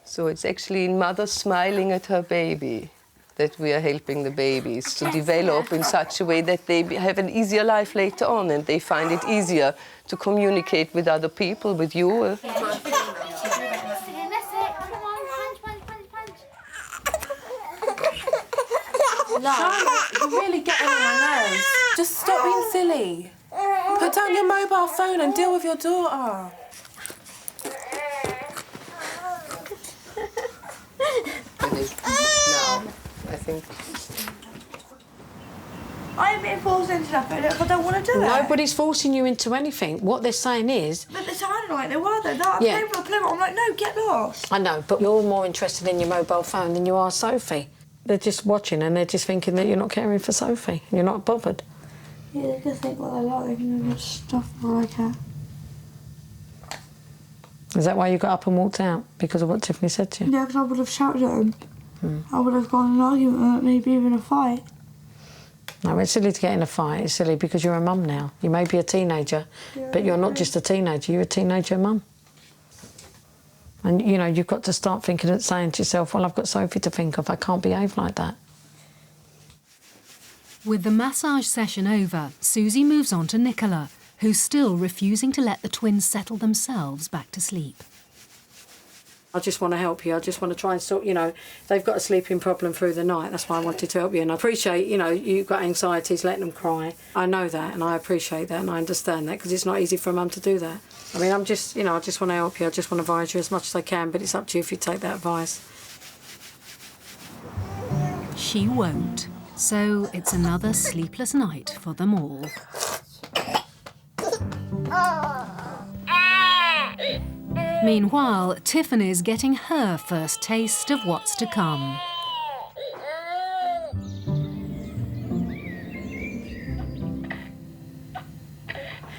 So it's actually mother smiling at her baby that we are helping the babies to develop in such a way that they have an easier life later on and they find it easier to communicate with other people, with you. Charlotte, you're really getting on my nerves. Just stop being silly. Put down your mobile phone and deal with your daughter. Now, I think... I'm being forced into nothing if I don't want to do it. Nobody's forcing you into anything. What they're saying is... But they're sounding like they were, though. No, I'm Yeah. playing. I'm like, no, get lost. I know, but you're more interested in your mobile phone than you are Sophie. They're just watching and they're just thinking that you're not caring for Sophie. You're not bothered. Yeah, they can think what they like. They can do stuff like that. Is that why you got up and walked out? Because of what Tiffany said to you? Yeah, because I would have shouted at them. I would have gone in an argument, maybe even a fight. No, it's silly to get in a fight. It's silly because you're a mum now. You may be a teenager, but you're not just a teenager. You're a teenager mum. And, you know, you've got to start thinking and saying to yourself, well, I've got Sophie to think of. I can't behave like that. With the massage session over, Susie moves on to Nichola, who's still refusing to let the twins settle themselves back to sleep. I just want to help you. I just want to try and sort, you know, they've got a sleeping problem through the night. That's why I wanted to help you. And I appreciate, you know, you've got anxieties, letting them cry. I know that and I appreciate that and I understand that because it's not easy for a mum to do that. I mean, I'm just, you know, I just want to help you. I just want to advise you as much as I can, but it's up to you if you take that advice. She won't. So it's another sleepless night for them all. Meanwhile, Tiffany's getting her first taste of what's to come.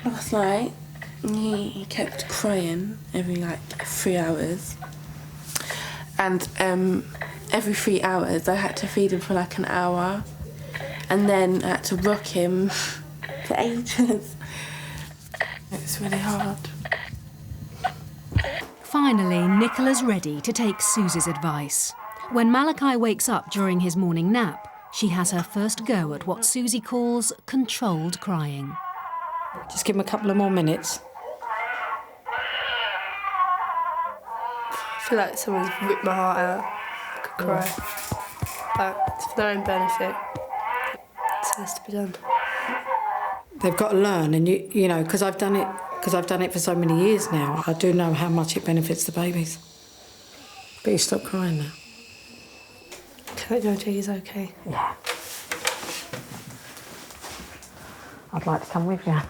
Last night, he kept crying every 3 hours. And every 3 hours I had to feed him for an hour. And then I had to rock him for ages. It's really hard. Finally, Nicola's ready to take Susie's advice. When Malachi wakes up during his morning nap, she has her first go at what Susie calls controlled crying. Just give him a couple of more minutes. I feel like someone's ripped my heart out. I could cry. But it's for their own benefit. It has to be done. They've got to learn, and you know, because I've done it for so many years now, I do know how much it benefits the babies. But you stop crying now. Can I go check he's okay? Yeah. I'd like to come with you.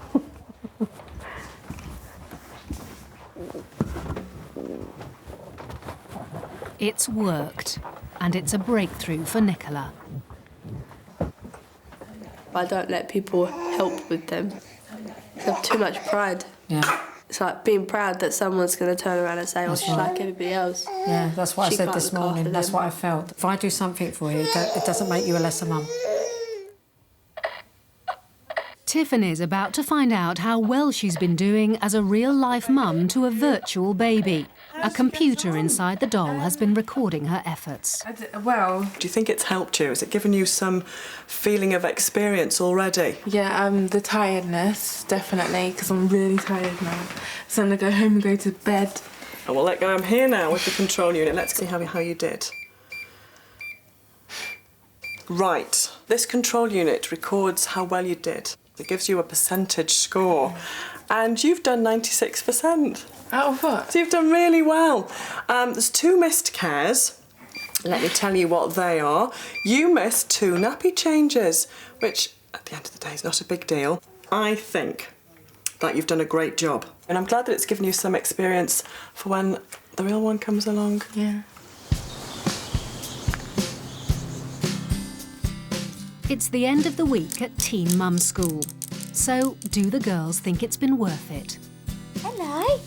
It's worked, and it's a breakthrough for Nichola. I don't let people help with them. I have too much pride. Yeah. It's like being proud that someone's going to turn around and say, oh, she's like everybody else. Yeah, that's what I said this morning. That's them. what I felt. If I do something for you, it doesn't make you a lesser mum. Tiffany's about to find out how well she's been doing as a real-life mum to a virtual baby. A computer inside the doll has been recording her efforts. Well, do you think it's helped you? Has it given you some feeling of experience already? Yeah, the tiredness, definitely, because I'm really tired now. So I'm going to go home and go to bed. Oh, well, I'm here now with the control unit. Let's see how you did. Right. This control unit records how well you did. It gives you a percentage score. And you've done 96%. Out of what? So you've done really well. There's 2 missed cares. Let me tell you what they are. You missed 2 nappy changes, which at the end of the day is not a big deal. I think that you've done a great job. And I'm glad that it's given you some experience for when the real one comes along. Yeah. It's the end of the week at Teen Mum School. So, do the girls think it's been worth it? Hello.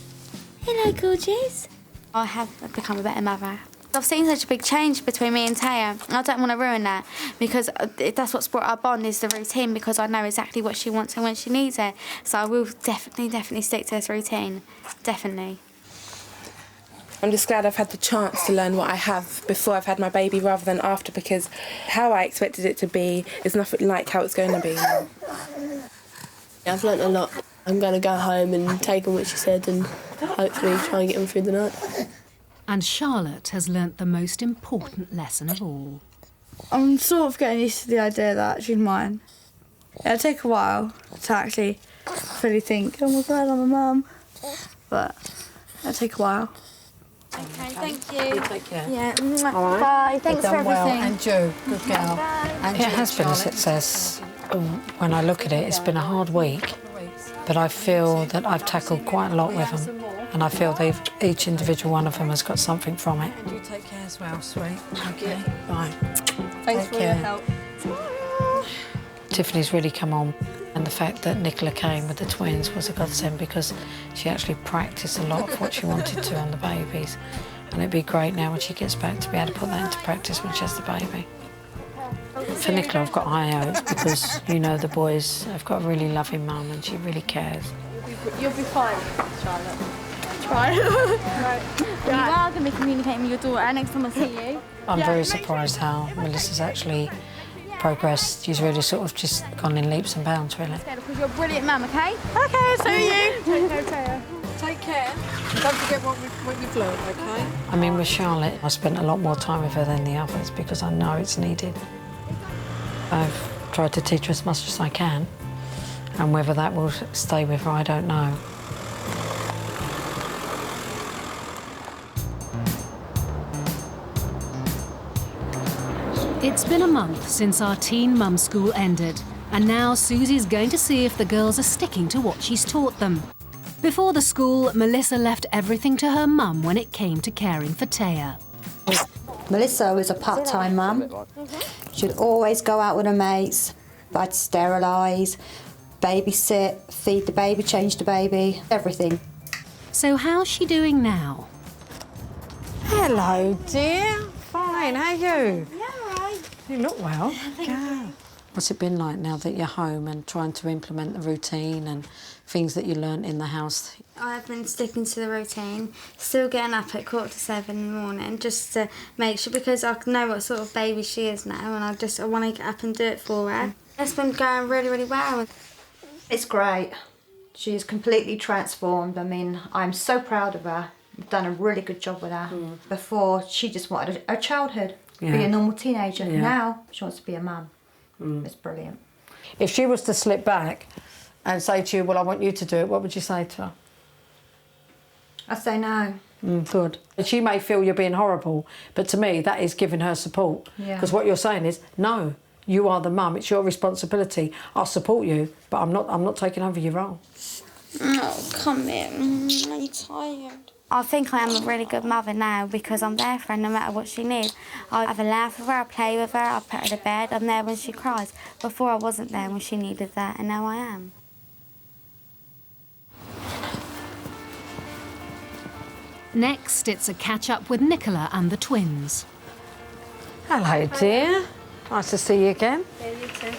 Hello, gorgeous. I have become a better mother. I've seen such a big change between me and Taya. I don't want to ruin that because that's what's brought our bond is the routine because I know exactly what she wants and when she needs it. So I will definitely stick to this routine. Definitely. I'm just glad I've had the chance to learn what I have before I've had my baby rather than after because how I expected it to be is nothing like how it's going to be. I've learnt a lot. I'm going to go home and take on what she said and hopefully try and get them through the night. And Charlotte has learnt the most important lesson of all. I'm sort of getting used to the idea that she's mine. It'll take a while to actually fully think, oh my God, I'm a mum. But it'll take a while. Okay, thank you. Take care. Yeah. All right. Bye. Thanks for everything. Well. And Joe, good girl. And it has been a success. When I look at it, it's been a hard week, but I feel that I've tackled quite a lot with them, and I feel each individual one of them has got something from it. And you take care as well, sweet. Okay. Bye. Thanks for your help. Tiffany's really come on, and the fact that Nichola came with the twins was a godsend because she actually practiced a lot of what she wanted to on the babies, and it'd be great now when she gets back to be able to put that into practice when she has the baby. For Nichola, I've got high hopes because, you know, the boys have got a really loving mum and she really cares. You'll be fine, Charlotte. Try. Right. You are going to be communicating with your daughter next time I see you. I'm very surprised how Melissa's actually progressed. She's really sort of just gone in leaps and bounds, really. Because you're a brilliant mum, OK? OK, so are you. Take care, Taya. Take care. Don't forget what you've learned, OK? I mean, with Charlotte, I spent a lot more time with her than the others because I know it's needed. I've tried to teach her as much as I can, and whether that will stay with her, I don't know. It's been a month since our teen mum school ended, and now Susie's going to see if the girls are sticking to what she's taught them. Before the school, Melissa left everything to her mum when it came to caring for Taya. Melissa was a part-time mum. She'd always go out with her mates. I'd sterilise, babysit, feed the baby, change the baby, everything. So how's she doing now? Hello, dear. Fine, how are you? Yeah, all right. You look well. Yeah. What's it been like now that you're home and trying to implement the routine and things that you learnt in the house? I've been sticking to the routine, still getting up at 6:45 in the morning just to make sure, because I know what sort of baby she is now, and I want to get up and do it for her. It's been going really, really well. It's great. She's completely transformed. I mean, I'm so proud of her. I've done a really good job with her. Before, she just wanted a childhood, be a normal teenager. Yeah. Now, she wants to be a mum. It's brilliant. If she was to slip back and say to you, well, I want you to do it, what would you say to her? I'd say no. Good. She may feel you're being horrible, but to me, that is giving her support. Yeah. Because what you're saying is, no, you are the mum, it's your responsibility. I'll support you, but I'm not taking over your role. Oh, come here. I'm tired. I think I am a really good mother now because I'm there for her no matter what she needs. I have a laugh with her, I play with her, I put her to bed, I'm there when she cries. Before I wasn't there when she needed that, and now I am. Next, it's a catch-up with Nichola and the twins. Hello, dear. Nice to see you again. Yeah, you too.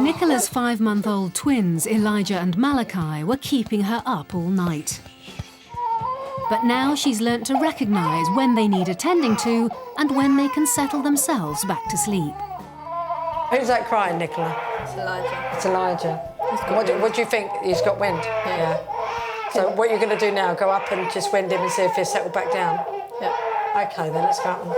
Nicola's 5-month-old twins, Elijah and Malachi, were keeping her up all night. But now she's learnt to recognise when they need attending to and when they can settle themselves back to sleep. Who's that crying, Nichola? It's Elijah. It's Elijah. What do you think? He's got wind? Yeah. So what you're going to do now, go up and just wind him and see if he's settled back down? Yeah. OK, then let's go up.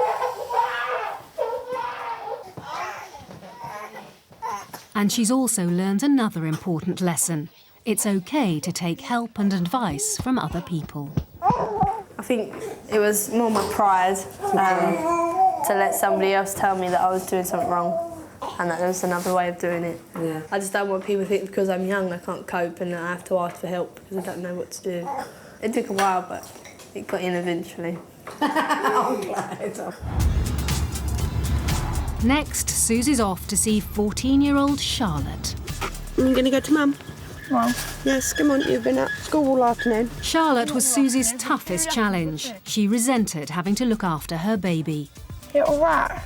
And she's also learned another important lesson. It's OK to take help and advice from other people. I think it was more my pride to let somebody else tell me that I was doing something wrong, and that there was another way of doing it. Yeah. I just don't want people to think because I'm young I can't cope and I have to ask for help because I don't know what to do. It took a while, but it got in eventually. I'm glad. Next, Susie's off to see 14-year-old Charlotte. You're going to go to Mum? Well, yes, come on, you've been at school all afternoon. Charlotte was Susie's toughest challenge. She resented having to look after her baby. You're all right.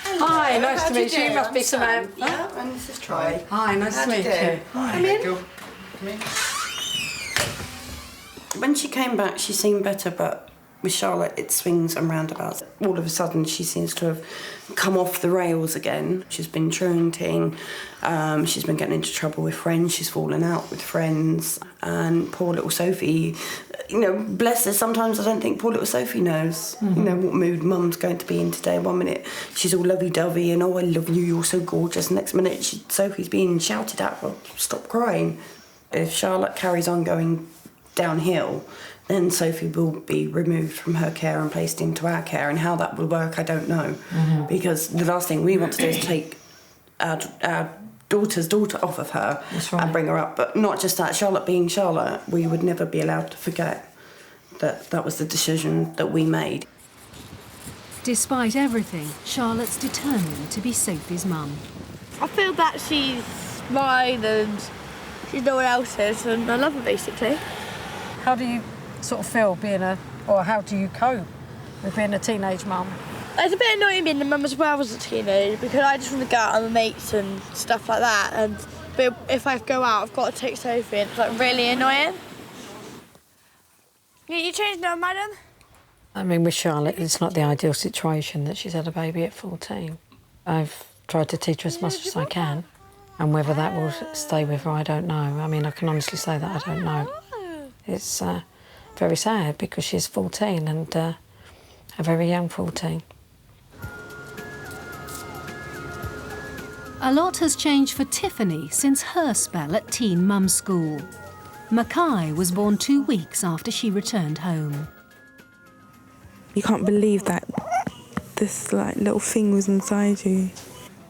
Hi, nice to meet you. You must be Samantha. Yeah, and this is Troy. Hi, nice to meet you. Come in. When she came back, she seemed better, but with Charlotte, it swings and roundabouts. All of a sudden, she seems to have come off the rails again. She's been truanting, she's been getting into trouble with friends, she's fallen out with friends, and poor little Sophie, you know, bless her, sometimes I don't think poor little Sophie knows, you know, what mood Mum's going to be in today. 1 minute, she's all lovey-dovey and, oh, I love you, you're so gorgeous. Next minute, Sophie's being shouted at, well, stop crying. If Charlotte carries on going downhill, then Sophie will be removed from her care and placed into our care, and how that will work, I don't know. Because the last thing we want to do is take our daughter's daughter off of her and bring her up. But not just that, Charlotte being Charlotte, we would never be allowed to forget that that was the decision that we made. Despite everything, Charlotte's determined to be Sophie's mum. I feel that she's mine and she's no one else's, and I love her basically. How do you sort of feel or how do you cope with being a teenage mum? It's a bit annoying being a mum as well as a teenager because I just want to go out with my mates and stuff like that. But if I go out, I've got to take Sophie, and it's like really annoying. You changed now, madam? I mean, with Charlotte, it's not the ideal situation that she's had a baby at 14. I've tried to teach her as much as I can, And whether that will stay with her, I don't know. I mean, I can honestly say that I don't know. It's very sad because she's 14 and a very young 14. A lot has changed for Tiffany since her spell at teen mum school. Mackay was born 2 weeks after she returned home. You can't believe that this little thing was inside you.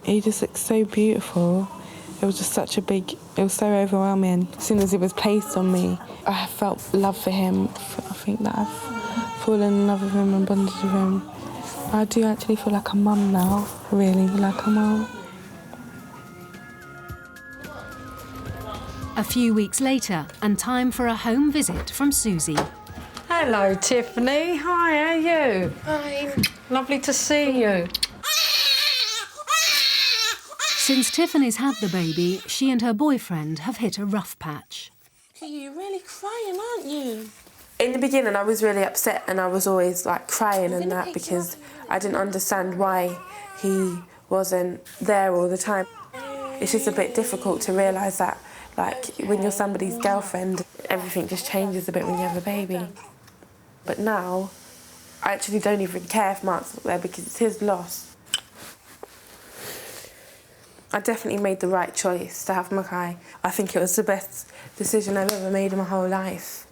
He just looked so beautiful. It was just such a big, it was so overwhelming. As soon as it was placed on me, I felt love for him. I think that I've fallen in love with him and bonded with him. I do actually feel like a mum now, really, like a mum. A few weeks later, and time for a home visit from Susie. Hello, Tiffany. Hi, how are you? Hi. Lovely to see you. Since Tiffany's had the baby, she and her boyfriend have hit a rough patch. You're really crying, aren't you? In the beginning, I was really upset and I was always crying and that because I didn't understand why he wasn't there all the time. It's just a bit difficult to realise that, when you're somebody's girlfriend, everything just changes a bit when you have a baby. But now, I actually don't even care if Mark's not there because it's his loss. I definitely made the right choice to have Mackay. I think it was the best decision I've ever made in my whole life.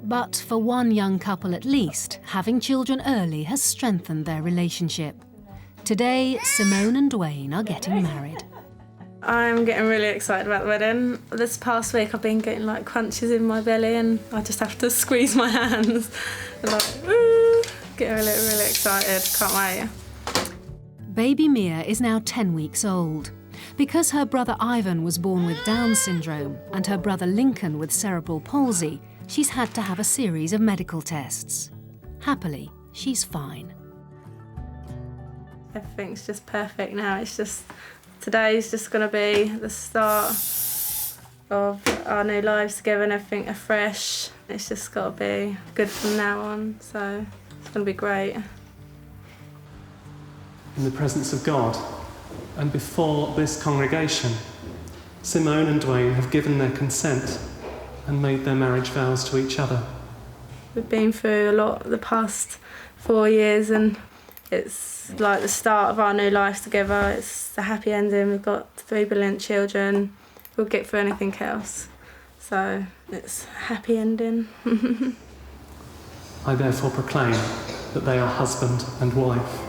But for one young couple at least, having children early has strengthened their relationship. Today, Simone and Dwayne are getting married. I'm getting really excited about the wedding. This past week I've been getting crunches in my belly and I just have to squeeze my hands. Woo! Getting really, really excited, can't wait. Baby Mia is now 10 weeks old. Because her brother Ivan was born with Down syndrome and her brother Lincoln with cerebral palsy, she's had to have a series of medical tests. Happily, she's fine. Everything's just perfect now. It's just, today's just going to be the start of our new lives together and everything afresh. It's just got to be good from now on, so it's going to be great. In the presence of God and before this congregation, Simone and Dwayne have given their consent and made their marriage vows to each other. We've been through a lot the past 4 years and it's like the start of our new life together. It's the happy ending. We've got 3 brilliant children. We'll get through anything else. So it's a happy ending. I therefore proclaim that they are husband and wife.